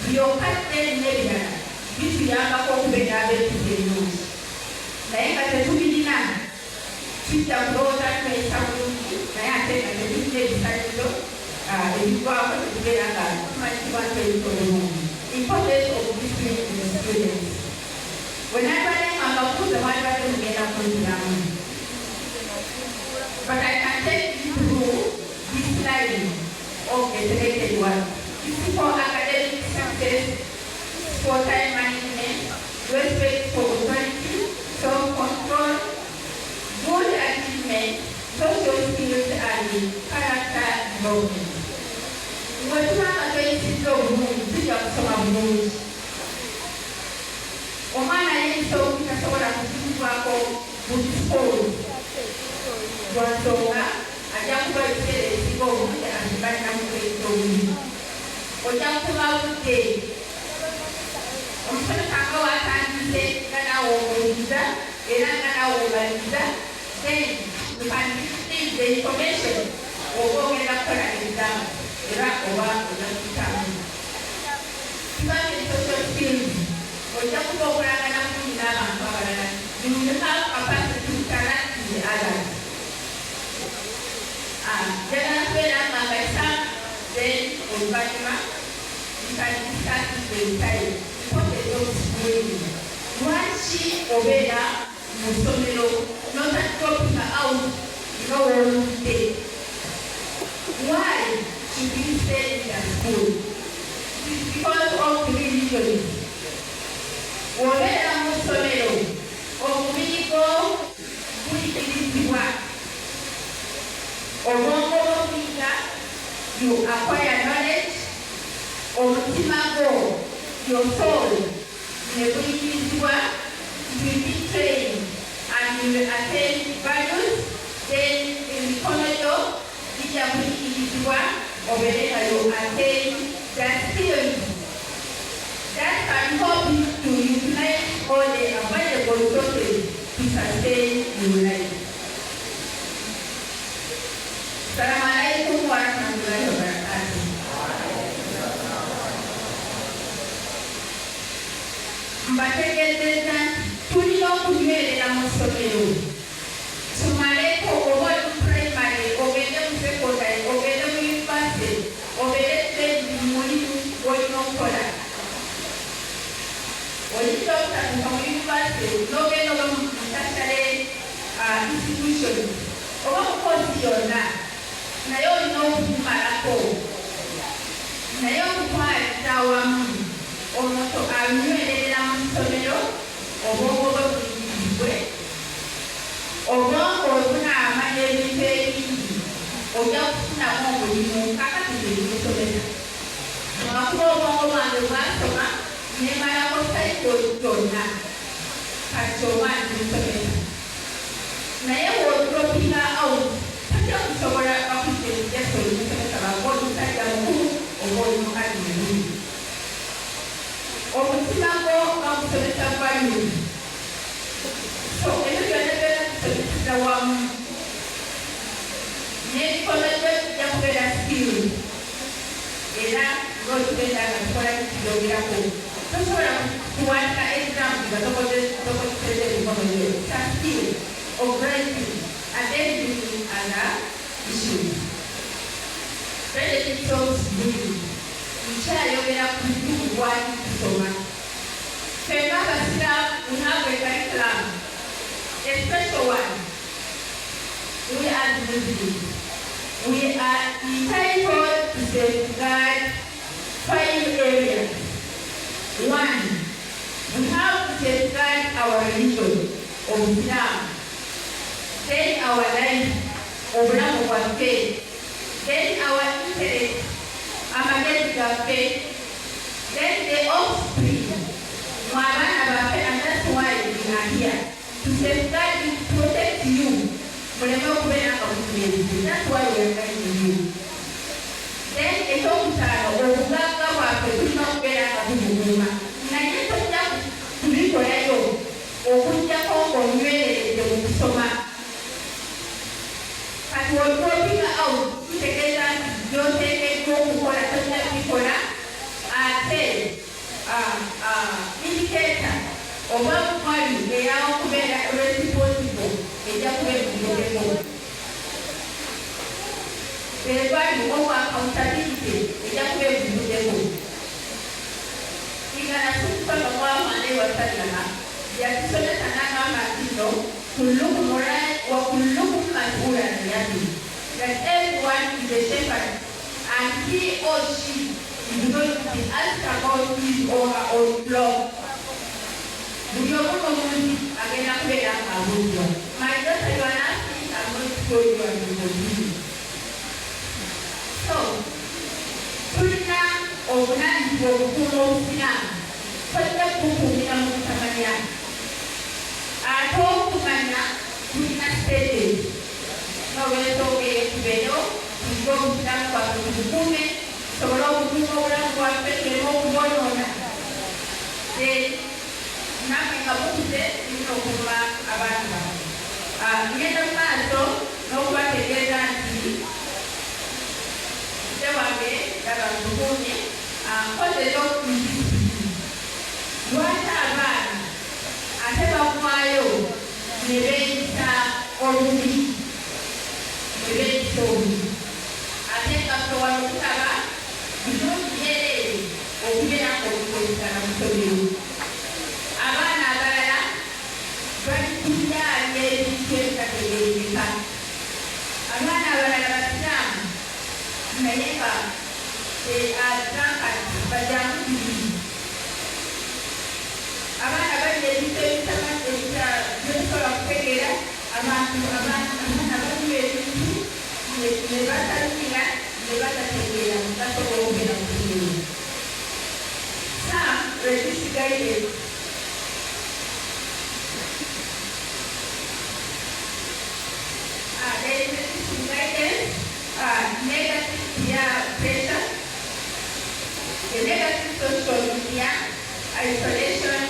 byokadde n'ebirala bituyambako okubeera abeetuze ennungi. Naye nga tetubirina kijja kulowooza twesa bulungi naye ate nga tetulina ebisalizo ebivako tetubeera nga tumanyibwa ntweyita obulungi. Importance of discipline in the students. Wenabadde nga mbabuuza mwalibadde mugenda kunziramu. But I can take you through this line of the selected one. This is for academic success, for time management, respect for authority, self-control, good achievement, social skills, and character development. Wetulanga tweyisiza obulungi tujja kusoma bulungi. Omwana yeeyisa obutasobola kuzibwako buli sikolo. Lwansonga ajja kuba ekiseera ekisinga obulungi ati balina mukweyisa obulungi. Ojja kuba budde. Omusomesa nga watandise nga naawe obuuliza era nga naawe obaliza, then you can receive the information oba ogenda kukola exam era oba ojja kuyitamu. Kibanga social skills ojja kuba okulangana bulungi n'abantu abalala. You will have capacity to interact with the others. Jagala kubeera nga ngaisa then oluvannyuma you can discuss the entire importance of schooling. Lwaki obeera mu ssomero not dropping out n'owoludde? Why should you stay in the school? It is because of three reasons. Obeera mu ssomero omubiri gwo guyigirizibwa. Obwongo bw'okuyiga you acquire knowledge. Omutima gwo your soul ne guyigirizibwa you be trained and you will attain values. Then emikono gyo gijja kuyigirizibwa obeere nga you attain that skills that can help you to utilize all the available resources to sustain your life. Assalamualaikum warahmatullahi wabarakatuh. Mbategeeza tulina okunywerera mu ssomero. Tumaleko oba oli mu primary, ogende mu secondary, ogende mu university, ogende trade mulimu olina okukola. Oyinza okutatuuka mu university n'ogenda oba mu tertiary institution oba mu koosi yonna, naye olina okumalako, naye okutwaliza awamu omuntu anywererera mu ssomero obwongo bwe buyigirizibwe, obwongo obuna amanya ebintu ebingi, ojja kufunamu omulimu kakati ebyokusomesa. Lwakuba obwongo bwange bwasoma nemalako sayikolo gyonna kati omwana nsomesa. Naye wodropinga out tajja kusobola bakuyita ebigeso ebimusomesa lwakuba omusajja mukulu oba oli mukazi mulungi. Omutima gwo bakusomesa value. So ebyo byonna byonna tusomeseza wamu. N'ebikono byo tujja kubeera skill. Era ng'otugenda nga tukola tukiyongerako. Tosobola kuwandika exam nga tokozeseza ebikono byo. Kya skill of writing and everything other issues. Benefits of reading. Nkyayogera ku bizibu lwaki tusoma. Ffenna abasiraamu we have a curriculum, a special one. We are Muslims. We are entitled to safeguard 5 areas. 1, we have to safeguard our religion of Islam. Then our life, obulamu bwaffe. Then our interest, amagezi gaffe. Then the offspring, abaana baffe, and that's why we are here. To safeguard you, protect you. Muleme okubeera nga mutumeerize. That's why we are guiding you. Then ekyokutaano, obugagga bwaffe tulina okubeera nga tubukuuma. Naye tojja kubikolayo okuggyako ng'onywereredde mu kusoma. Kati wodropinga out kitegeeza nti gy'oteekeddwa okukola tojja kubikola. Ate indicator oba value eyawo okubeera responsible ejja kuba ebugeddeko. Value of accountability ejja kuba ebugeddeko. Igana tukusoma Muhammad wasallama yatusomesa n'agamba nti no kullukum raa'in wa kullukum mas'uulun an ra'iyatihi, that everyone is a shepherd and he or she is going to be asked about his or her own flock. Buli omu n'omuntu agenda kubeera ng'abuuzibwa. My daughter, you are asking, I'm going to show you and you will be. So, tulina obunaanyizibwa obukuuma obusiraamu. Tojja kubukuumira mu butamanya. Ate okumanya tulina stages. N'obwetooga eyetubeyo, tujja obusiraamu bwaffe tubukuume, tusobole okukuuma obulamu bwaffe tuleme okubwonoona. Nange nga bukuze tulina okukuuma abaana baffe. Ngenda mu maaso n'okubategeeza nti nze wange ndaba ntukuumye nkozesa okuyisiki. Lwaki abaana ate bavaayo ne beeyisa obubi, ne beeyisa obubi. Ate nga ffe wano okusaba birungi byereere okubeera ng'okukozesa na musomero. Abaana abalala bali kubyalya ebintu ebitategeerekeka. Abaana abalala basiraamu naye nga drunkard, bajamukiriri. Abaana balya ebintu ebitasobola kutegeera. Abaana banywa ebintu ne batalumira ne batategeera basobola okubeera mu kibiina. Some resist guidance. There is resisting guidance, negative peer pressure, the negative social media, isolation,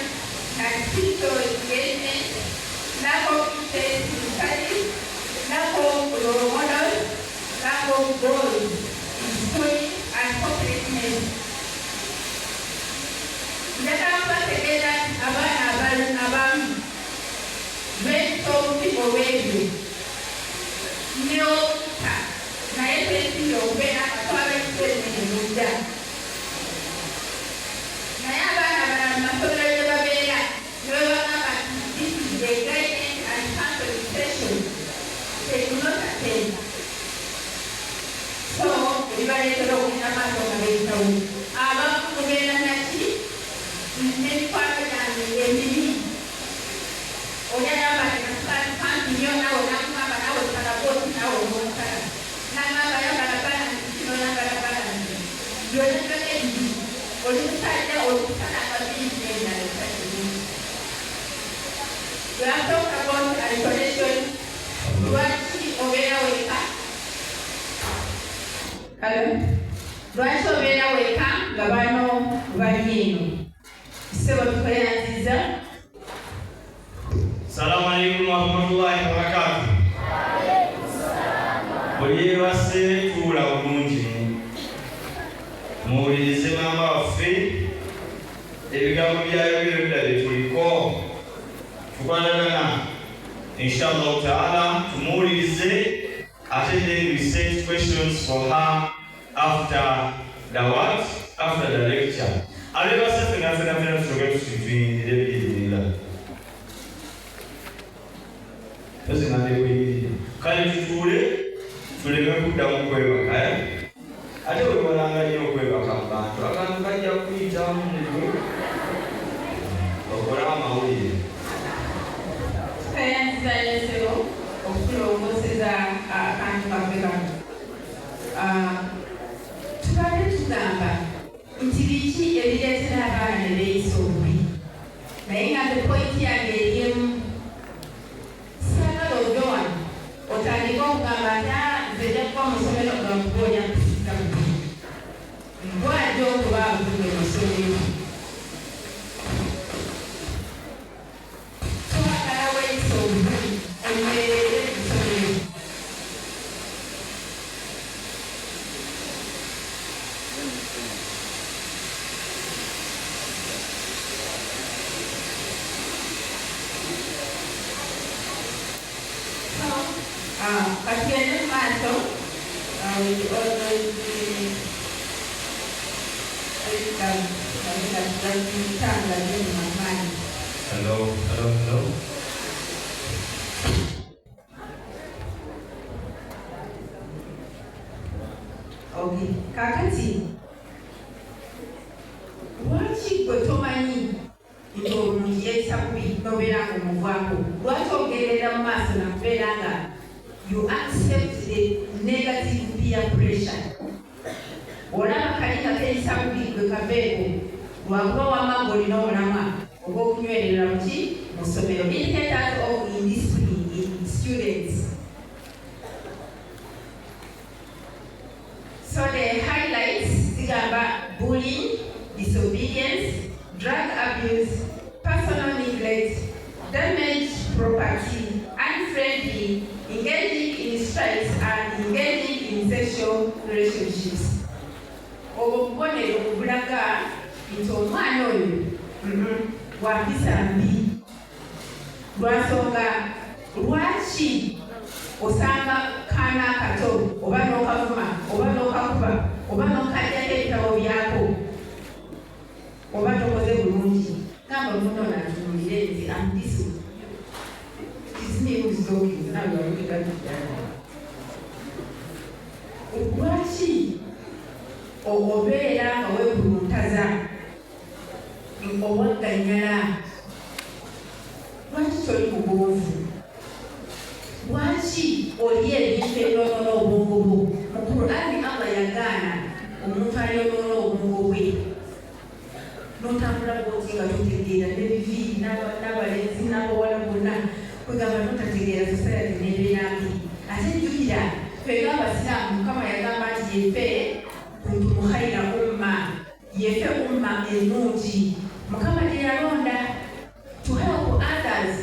and spiritual engagement, lack of interest in studies, lack of role models, lack neoka naye twesibye okubeera akatwala ekitwemene mudda naye abaana bala mu masomero gye babeera ne bebagamba nti this is the guidance and counseling session they do not attend. So ebibaleetera okugenda maaso nga beetawo abamu mugenda naki n'emikwano gyange emibi oli agamba nti nakampi nnyo nawe nakugamba nawe kalabooti nawe omwokala nagamba yagala balansi kino yagala balansi byonagala ebibi oli musajja olusala ababiri n'endala esatu. We are talking about isolation. Lwaki obeera weka? Lwaki obeera weka nga bano bali eno? Ssebo tukweyanziza. Salamu alaikum warahmatullahi wabarakatuh. Buli yeebase tuula bulungi muwulirize maama waffe ebigambo byayogera edda bye tuliko tukwatagana inshallah ta'ala tumuwulirize ate then we set questions for her after the what? After the lecture. Alebase fena tusoke tusituyingire biyirira tosinandekuyirire kale tutuule tuleme kuddamu kwebaka ate webalanga nnyo okwebaka mu bantu abantu bajja kuyitamu okola amawulire tweyanzizanyesero okulongoseza akantu kaffe kano tubadde tugamba nti biki ebireetera abaana ne beeyisa obubi naye nga te pointi yange eriemu saagala ove wano otandika okugamba nti nze nja kuba musomero gakubonya kusika bubi bwajja okuba abuge musomero twagala weeyisa obubi omerere musomero. Kati ene maaso tanga geni mamani. Hello. Okay, kakati lwaki gwe tomanyi nti obulungi yeeyisa kubi n'obeera ng'omuvaako lwaki ogerera mu maaso nakubeera nga you accept the negative peer pressure. Olaba kali kakeeyisa kubi gwe kaveeko lwakuba wamma ng'olina omulamwa ogw'okunywerera muki mu ssomero. Indicators of indiscipline in students. So the highlights zigamba bullying, disobedience, drug abuse, personal neglect, damaged property, unfriendly, engaging in strikes and engaging in sexual relationships. Obwo bubonero obulaga nti omwana oyo wa mpisa mbi. Lwansonga lwaki osanga kaana akato oba n'okavuma oba n'okakuba oba n'okajjako ebitabo byako oba tokoze bulungi gamba muno natunuulire nti amdisu kisinimuzizokiza nawe walukekakijana lwaki obeera nga weebuluntaza owagganyala lwaki toli mugonvu lwaki oli ebintu ebyonoona obwongo bwo mu Qur'ani Allah yagaana omuntu alyonoona obwongo bwe n'otambula bwoti nga totegeera n'ebiviiri n'abalenzi n'abawala bonna kwegamba n'otategeera society n'ebeera mbi ate jjukira fenga abasiraamu Mukama yagamba nti yefe kuntum khayra umma yefe umma ennungi Mukama gye yalonda to help others,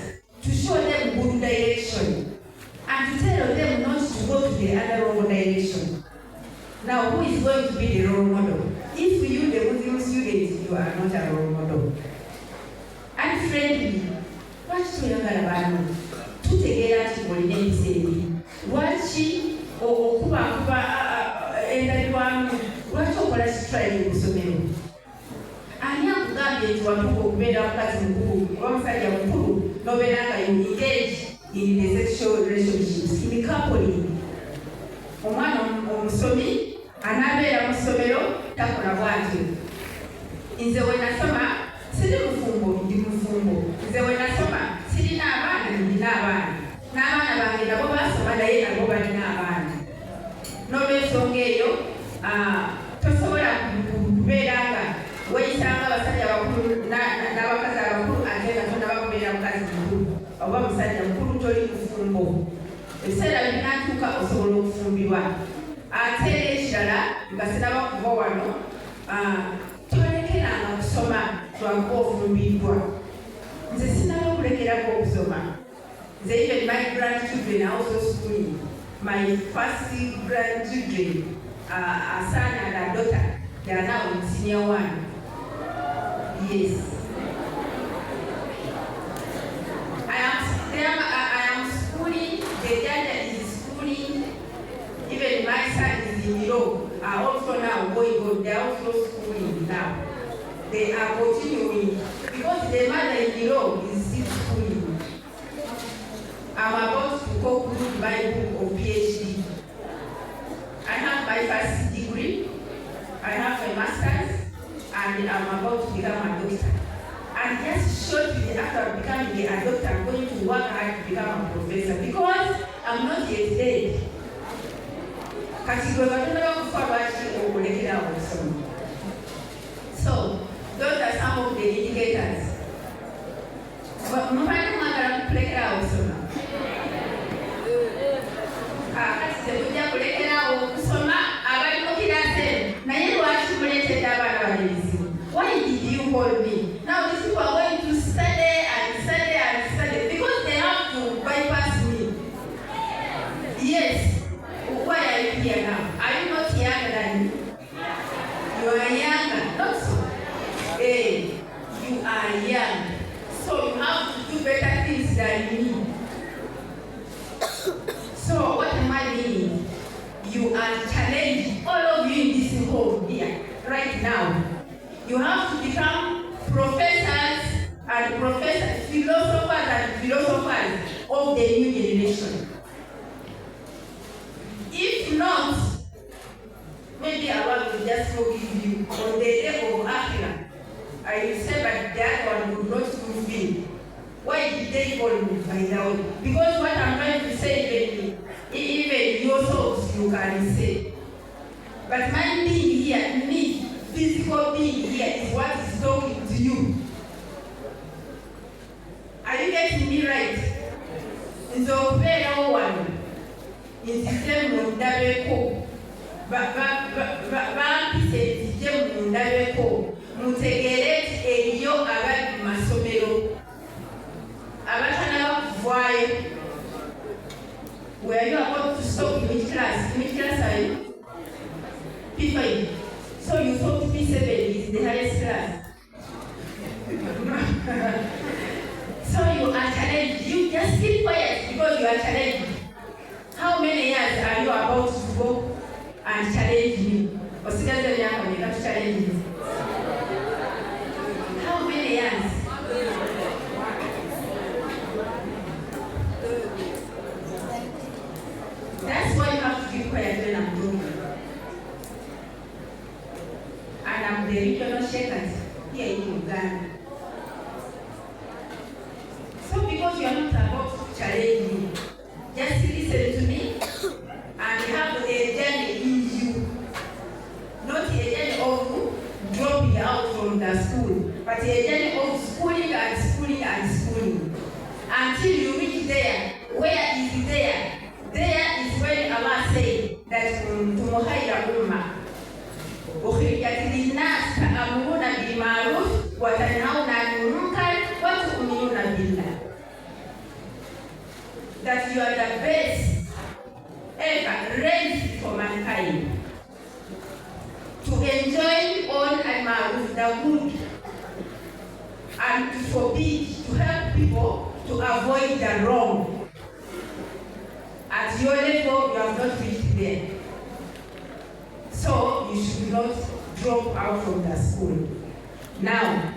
to show them good direction and to tell them not to go to the other wrong direction. Now, who is going to be the role model? If you, the Muslim student, you are not a role model. Unfriendly. What to younger abantu? Tutegeera nti mulina ebiseera. Lwaki lwaki okubakuba endabirwamu, lwaki okola strike mu ssomero? Ani akugambye nti watuuka okubeera mukazi mukulu oba musajja mukulu n'obeera nga you engage in the sexual relationships in coupling? Omwana omusomi anaabeera mu ssomero takola bw'atyo. Nze we nasoma siri mufumbo, ndi mufumbo. Nze we nasoma sirina abaana, ndina abaana. N'abaana bange nabo basoma naye nabo balina abaana. N'olw'ensonga eyo tosobola kubeera nga weeyisanga abasajja abakulu n'abakazi abakulu ate nga tonabakubeera mukazi mukulu oba musajja mukulu, toli mufumbo. Ebiseera binatuuka osobola okufumbirwa. Ate ekirala nga sinaba kuva wano, tolekeranga kusoma lwakuba ofumbiddwa. Nze sinaba okulekerako okusoma. Nze even my grandchildren are also schooling. My first grandchildren, a son and a daughter, they are now in senior one. Yes. I am schooling, the judge is schooling, even my son is in Europe, are also now going on, they are also schooling now. They are continuing, because the mother in Europe is still schooling. I'm about to conclude my book of PhD. I have my first degree, I have a master's, and I'm about to become a doctor. And just shortly after becoming a doctor, I'm going to work hard to become a professor because I'm not yet dead. So, those are some of the indicators. Why did you hold me? Now these people are going to study and study and study because they have to bypass me. Yes. Why are you here now? Are you not younger than me? You are younger, not so. Hey, you are young. So you have to do better things than me. So what am I meaning? You are challenged, all of you in this hall here, right now. You have to become professors and philosophers and philosophers of the new generation. If not, maybe Allah will just forgive you on the day of Akhirah. I will say, but that one would not fulfill. Why did they call me by the way? Because what I'm trying to say, even yourselves you can say. But my being here, me, physical being here is what is talking to you. Are you getting me right? In the very one, in the same Mundabeko, Bapise, Jem Mundabeko, Mutegeret, Elio, Abad Masomero, Abatana Voy. Were you about to stop in which class? In which class are you? P5. So you thought P7 is the highest class. So you are challenged. You just keep quiet because you are challenged. How many years are you about to go and challenge me? Or sit down there and you have to challenge me. How many years? That's why you have to keep quiet when I'm talking. And I'm the regional Shekkat here in Uganda. So because you are not about to challenge me, just listen to me and have a journey in you. Not a journey of dropping out from the school, but a journey of schooling and schooling and schooling. Until you reach there. Where is there? There is when Allah said that Tumuhayra Ummah. أخرجت للناس تأمرون بالمعروف وتنهون عن المنكر وتؤمنون بالله. That you are the best ever raised for mankind. To enjoy all al-ma'ruf, the good, and to forbid, to help people to avoid the wrong. at your level, you have not reached there. So you should not drop out from the school. Now,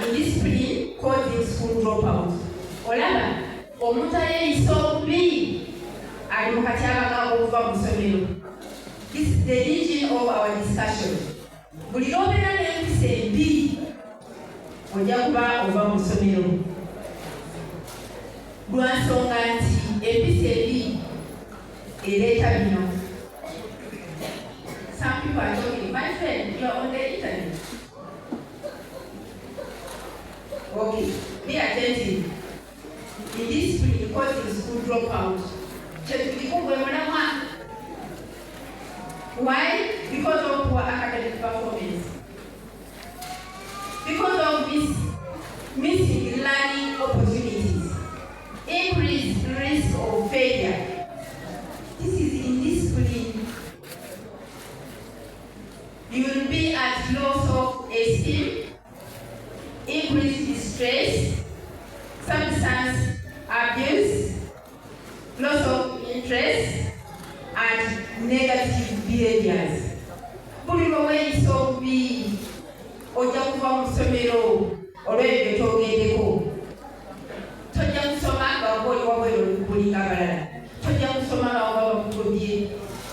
indiscipline causes school dropout. Olaba, omutaye isobi, ali mukatyaga okuva mu ssomero. This is the region of our discussion. Buli lw'obeera n'empisa embi, ojja kuba ova mu ssomero. Lwa nsonga nti empisa embi ereeta bino. Some people are talking, my friend, you are on the internet. Okay, be attentive. In this spring, causes school dropout. Why? Because of poor academic performance. Because of missing learning opportunities. Increased risk of failure. This is indiscipline. You will be at loss of esteem, increased stress, substance abuse, loss of interest, and negative behaviors. Buli lw'oweeyisa obubi, ojja kuva mu ssomero olw'ebyo by'ogendeko. Tojja kusoma nga oli wabweru olikulinga abalala. Tojja kusoma nga waba bakugobye.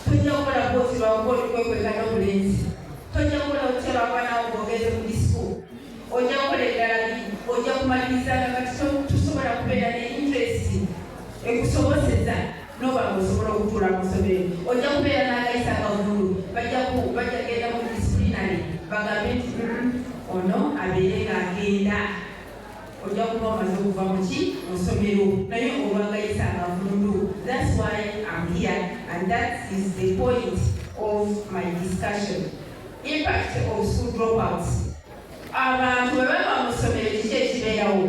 Tojja kukola boosi lwakuba olikwekweka n'obulenzi. Tojja kukola otya lwakanawo ng'ogeze mu disco. Ojja kukola eddala biri. Ojja kumaliriza nga tusobola kubeera ne interest ekusoboseza n'oba ng'osobola okutuula mu ssomero. Ojja kubeera n'agayisa akavulu. Bajja genda mu disciplinary bagambe nti ono abeere ng'agenda. Ojja kuba omaze okuva mu ssomero naye olwagayisa akavulu. That's why I'm here, and that is the point of my discussion. Impact of school dropouts. Abantu bwe bava mu ssomero kiki ekibeerawo?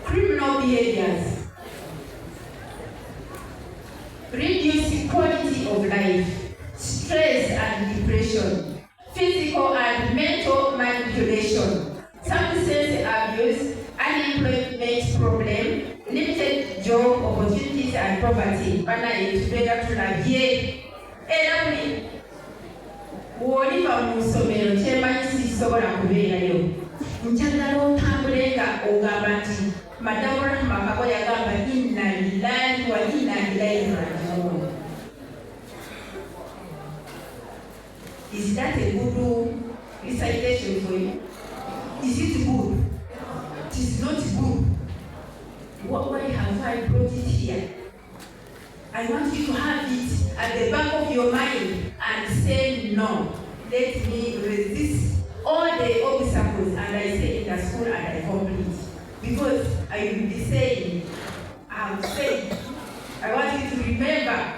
Criminal behaviors. Reduced quality of life, stress and depression, physical and mental manipulation, substance abuse, unemployment problem, limited job opportunities and poverty. Bana etubeera tulabye. Era buli bw'oliva mu ssomero kyemanyi sisobola kubeerayo. Njagala otambule nga ogamba nti Madamu Rahmah Kagwa yagamba inna lillahi wa inna ilaihi raji'un. Is that a good recitation for you? Is it good? It is not good. Why have I brought it here? I want you to have it at the back of your mind and say no. Let me resist all the obstacles, and I say in the school and I complete. Because I will be saying, I'm saying, I want you to remember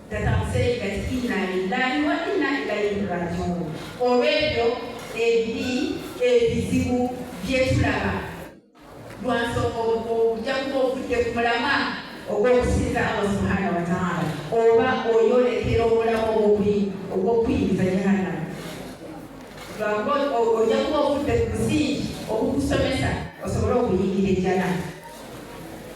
that I'm saying that inna lillahi wa inna ilaihi raji'un. Olw'ebyo ebizibu byetulaba lwansonga ojja kuba ovudde ku mulama ogw'okusinza Allah subhanahu wa ta'ala, oba oyolekera omulamu ogw'okuyinza jahannama. Ojja kuba ovudde ku musingi ogukusomesa osobole okuyingira ejjana,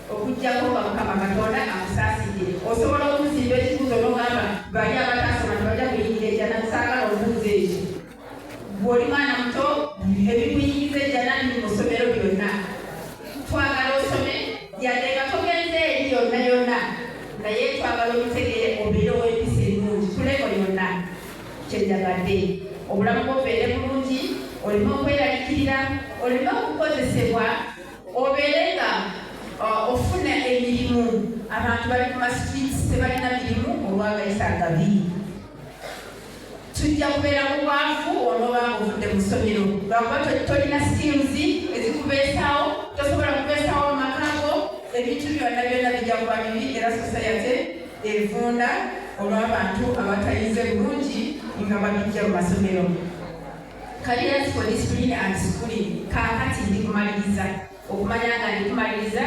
okuggyako nga Mukama Katonda akusaasidde. Osobola okuzimba ekibuuzo n'ogamba bali abataasoma tebajja kuyingira ejjana, saagala obuuza ekyo. Bw'oli mwana muto ebikuyingiza ejjana biri mu ssomero byonna. Twagala osome yadde nga togenze eri yonna yonna, naye twagala obitegere obeere ow'empisa ennungi kuleko yonna kyenjagadde. Obulamu bwo obeere bulungi, oleme okweraliikirira, oleme okukozesebwa, obeere nga ofuna emirimu. Abantu bali ku masitreets tebalina mirimu olwagayisa agabi. Tujja kubeera mu bwavu onooba ng'ovudde mu ssomero lwakuba tolina skills ezikubeesawo, tosobola kubeesawo mu makago. Ebintu byonna bijja kuba bibi era society evunda olw'abantu abatayinze bulungi nga babijja mu masomero. Careers for discipline and schooling. Kaakati ndikumaliriza okumanya nga ndikumaliriza.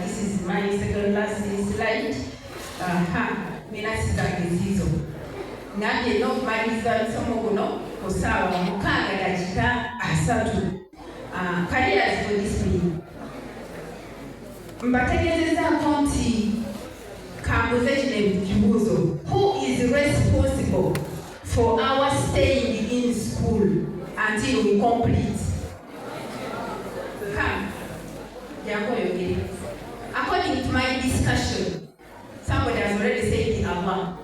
This is my second last slide. Nina sizange zizo nabye n'okumaliriza olusomo guno ku ssaawa 6:30. Careers for discipline. Mbategeezezaako nti Who is responsible for our staying in school until we complete? Come. According to my discussion, somebody has already said Allah.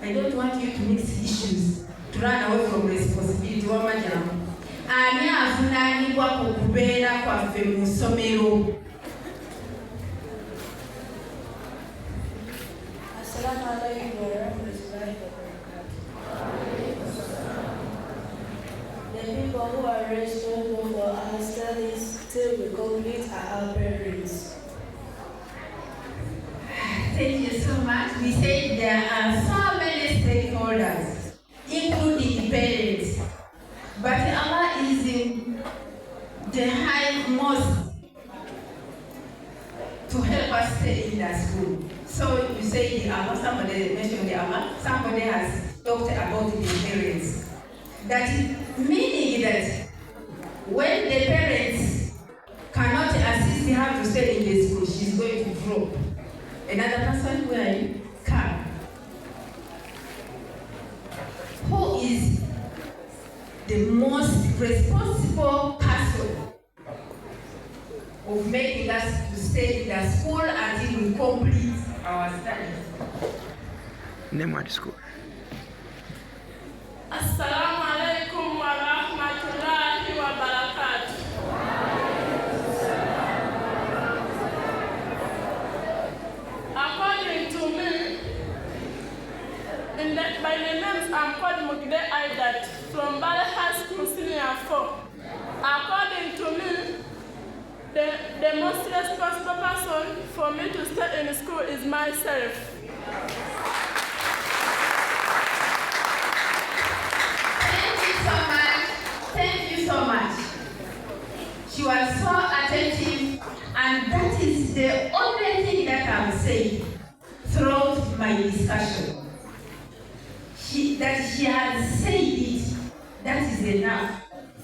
I don't want you to mix issues, to run away from responsibility. Ani afunanibwa kukubeera kwaffe mu ssomero. Assalamu alaikum wa rahmatullahi wa barakatuh. The people who are responsible for our studies till we complete are our parents. Thank you so much. We said there are so many stakeholders, including parents. But Allah is in the highmost to help us stay in the school. So you say the Allah, somebody mentioned the Allah, somebody has talked about the parents. That is meaning that when the parents cannot assist her to stay in the school, she's going to drop. Another person will come. Who is the most responsible person of making us to stay in the school until we complete our studies? Name of the school. Assalamu alaikum wa rahmatullahi wa barakatuh. According to me, by the names I'm called Mugide Aidat from Mbale High School Senior 4. According to me, the most responsible person for me to stay in school is myself. Thank you so much. She was so attentive, and that is the only thing that I'm saying throughout my discussion. That she has said it, that is enough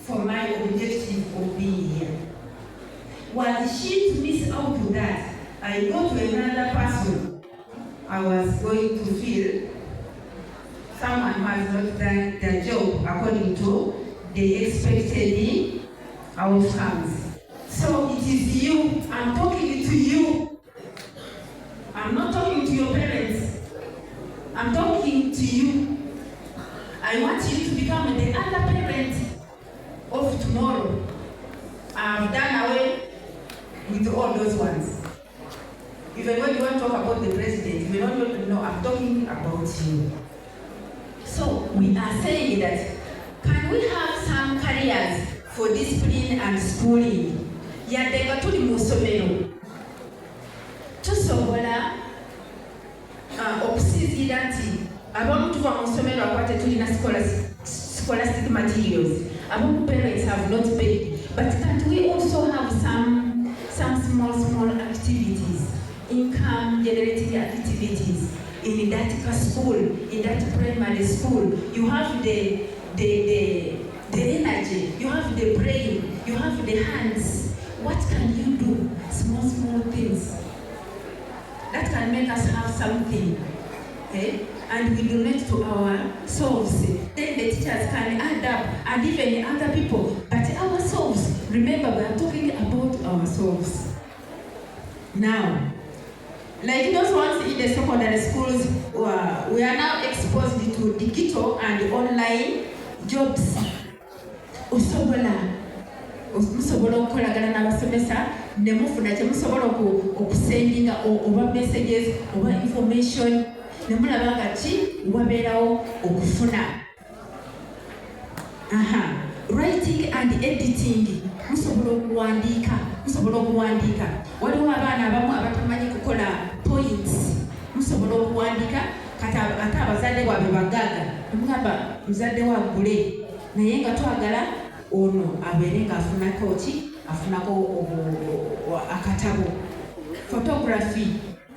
for my objective of being here. Was she to miss out to that, I go to another person, I was going to feel someone has not done their job according to the expected outcomes. So it is you, I'm talking to you. I'm not talking to your parents. I'm talking to you. I want you to become the other parent of tomorrow. I've done away with all those ones. Even when you want to talk about the president, you don't know, I'm talking about you. So we are saying that, can we have some careers for discipline and schooling? Yadde tuli mu ssomero tusobola okusinziira nti abamu tuva mu ssomero akwate tulina scholastic materials. Abamu parents have not paid. But can't we also have some small activities, income generating activities in that school, in that primary school? You have the energy, you have the brain, you have the hands. What can you do? Small things that can make us have something, okay? And we donate to ourselves. Then the teachers can add up, and even other people. But ourselves, remember, we are talking about ourselves. Now, like those ones in the secondary schools, we are now exposed to digital and online jobs. Musobola okukolagana n'abasomesa ne mufuna kye musobola okusendinga oba messages oba information ne mulaba nga ki wabeerawo okufuna. Writing and editing, musobola okuwandiika. Waliwo abaana abamu abatamanyi kukola points, musobola okuwandiika kati ate abazadde bwabwe bagaaga nemugamba muzadde waggule naye nga twagala ono abeere ng'afunako ki afunako akatabo. Photography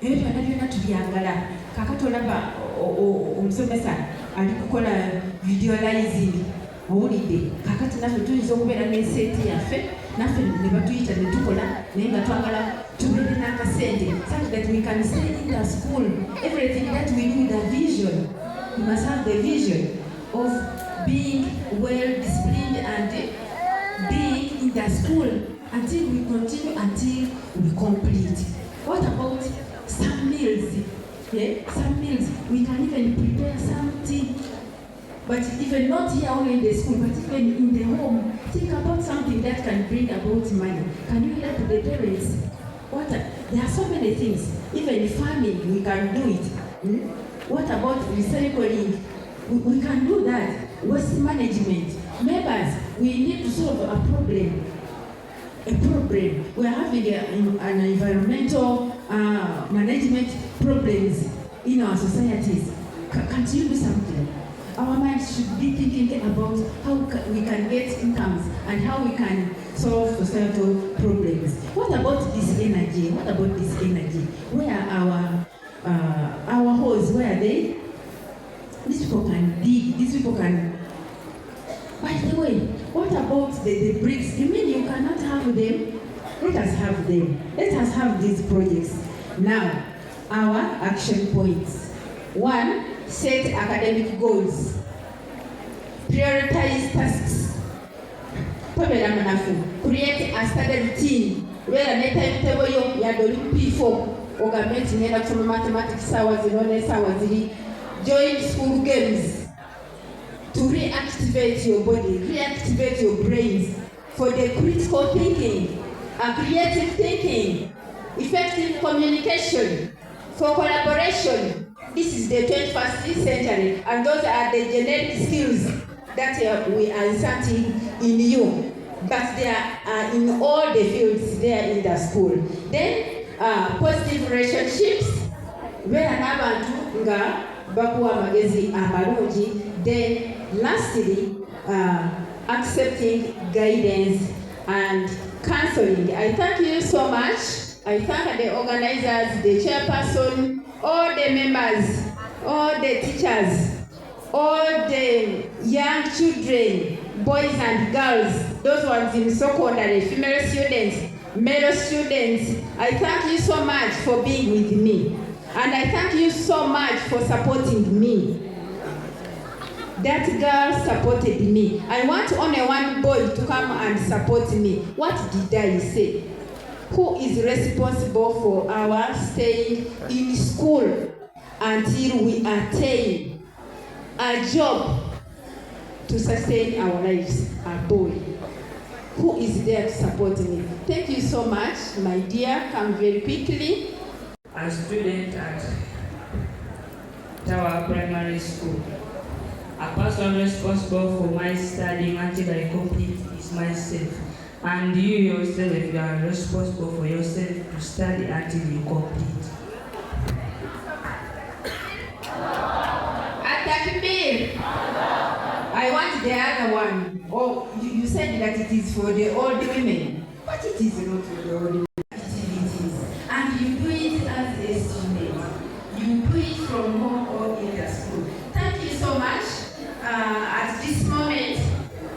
ebyo byonna tubyagala. Kakati olaba omusomesa ali kukola videoizing owulidde. Kakati naffe tuyinza okubeera n'eseeti yaffe naffe ne batuyita ne tukola naye nga twagala such that we can stay in the school. Everything that we do, the vision, we must have the vision of being well disciplined and being in the school until we continue, until we complete. What about some meals? Yeah, some meals. We can even prepare something. But even not here only in the school, but even in the home, think about something that can bring about money. Can you help the parents? There are so many things. Even farming, we can do it. What about recycling? We can do that. Waste management. Members, we need to solve a problem. We are having an environmental management problems in our societies. Can't you do something? Our minds should be thinking about how we can get incomes and how we can solve societal problems. What about this energy? Where are our holes? Where are they? These people can dig. These people can. By the way, what about the bricks? You mean you cannot have them? Let us have them. Let us have these projects. Now, our action points. 1. Set academic goals. Prioritize tasks. Create a study routine. Where a timetable you are doing P4. Organize in mathematics hours in join school games to reactivate your body, reactivate your brains for the critical thinking, creative thinking, effective communication, for collaboration. This is the 21st century, and those are the generic skills that we are inserting in you. But they are in all the fields there in the school. Then, positive relationships, where n'abantu nga bakuwa amagezi amalungi. Then, lastly, accepting guidance and counseling. I thank you so much. I thank the organizers, the chairperson, all the members, all the teachers, all the young children, boys and girls, those ones in secondary, female students, male students. I thank you so much for being with me. And I thank you so much for supporting me. That girl supported me. I want only one boy to come and support me. What did I say? Who is responsible for our staying in school until we attain a job to sustain our lives? A boy. Who is there to support me? Thank you so much, my dear. Come very quickly. A student at Tower Primary School. A person responsible for my studying until I complete is myself. And you yourself, you are responsible for yourself to study until you complete. Atakbir. I want the other one. Oh, you said that it is for the old women. But it is not for the old women. Activities. And you do it as a student. You do it from home or in the school. Thank you so much. At this moment,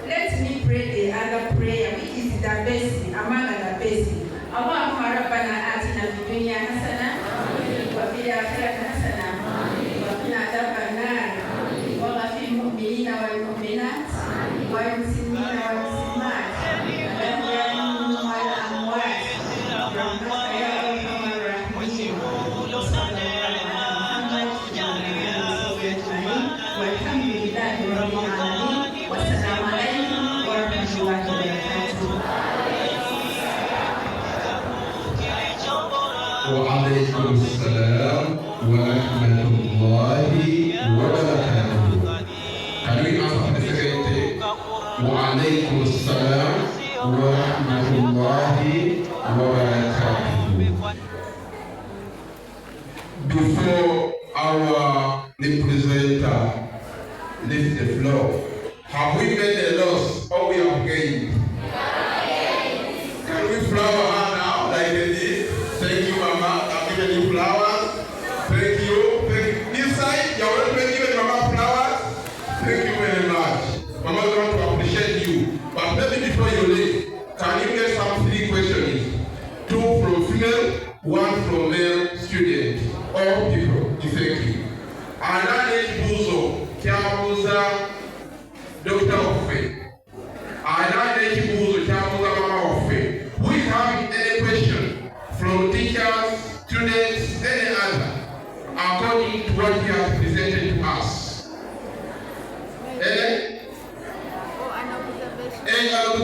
let me pray the other prayer, which is the best among the best. Allahumma rabbana atina fid dunya hasana wa fil akhirati hasana wa qina adhaban nar wa ghfir lil mu'minina wal mu'minat wal muslimina wal muslimat wal ahya'i wal amwat rahmaka ya arhamar rahimin. Walhamdulillahi rabbil alamin. Wassalamu alaikum warahmatullahi wabarakatuh. وعليكم السلام ورحمة الله وبركاته. Can we answer the secretary? وعليكم السلام ورحمة الله وبركاته. Before our representative leaves the floor, have we made a loss or we have gained? Can we flower her now like they did? Thank you, Mama. I'm giving you flowers. Thank you. This side, you're already giving Mama flowers. Thank you very much. Mama want to appreciate you. But maybe before you leave, can you get some 3 questions? 2 from female, alina n'ekibuuzo kyabuuza dokita waffe, alina n'ekibuuzo kyabuuza mama waffe. Who is having any question from teachers, students, any other, according to what he has presented to us? Any other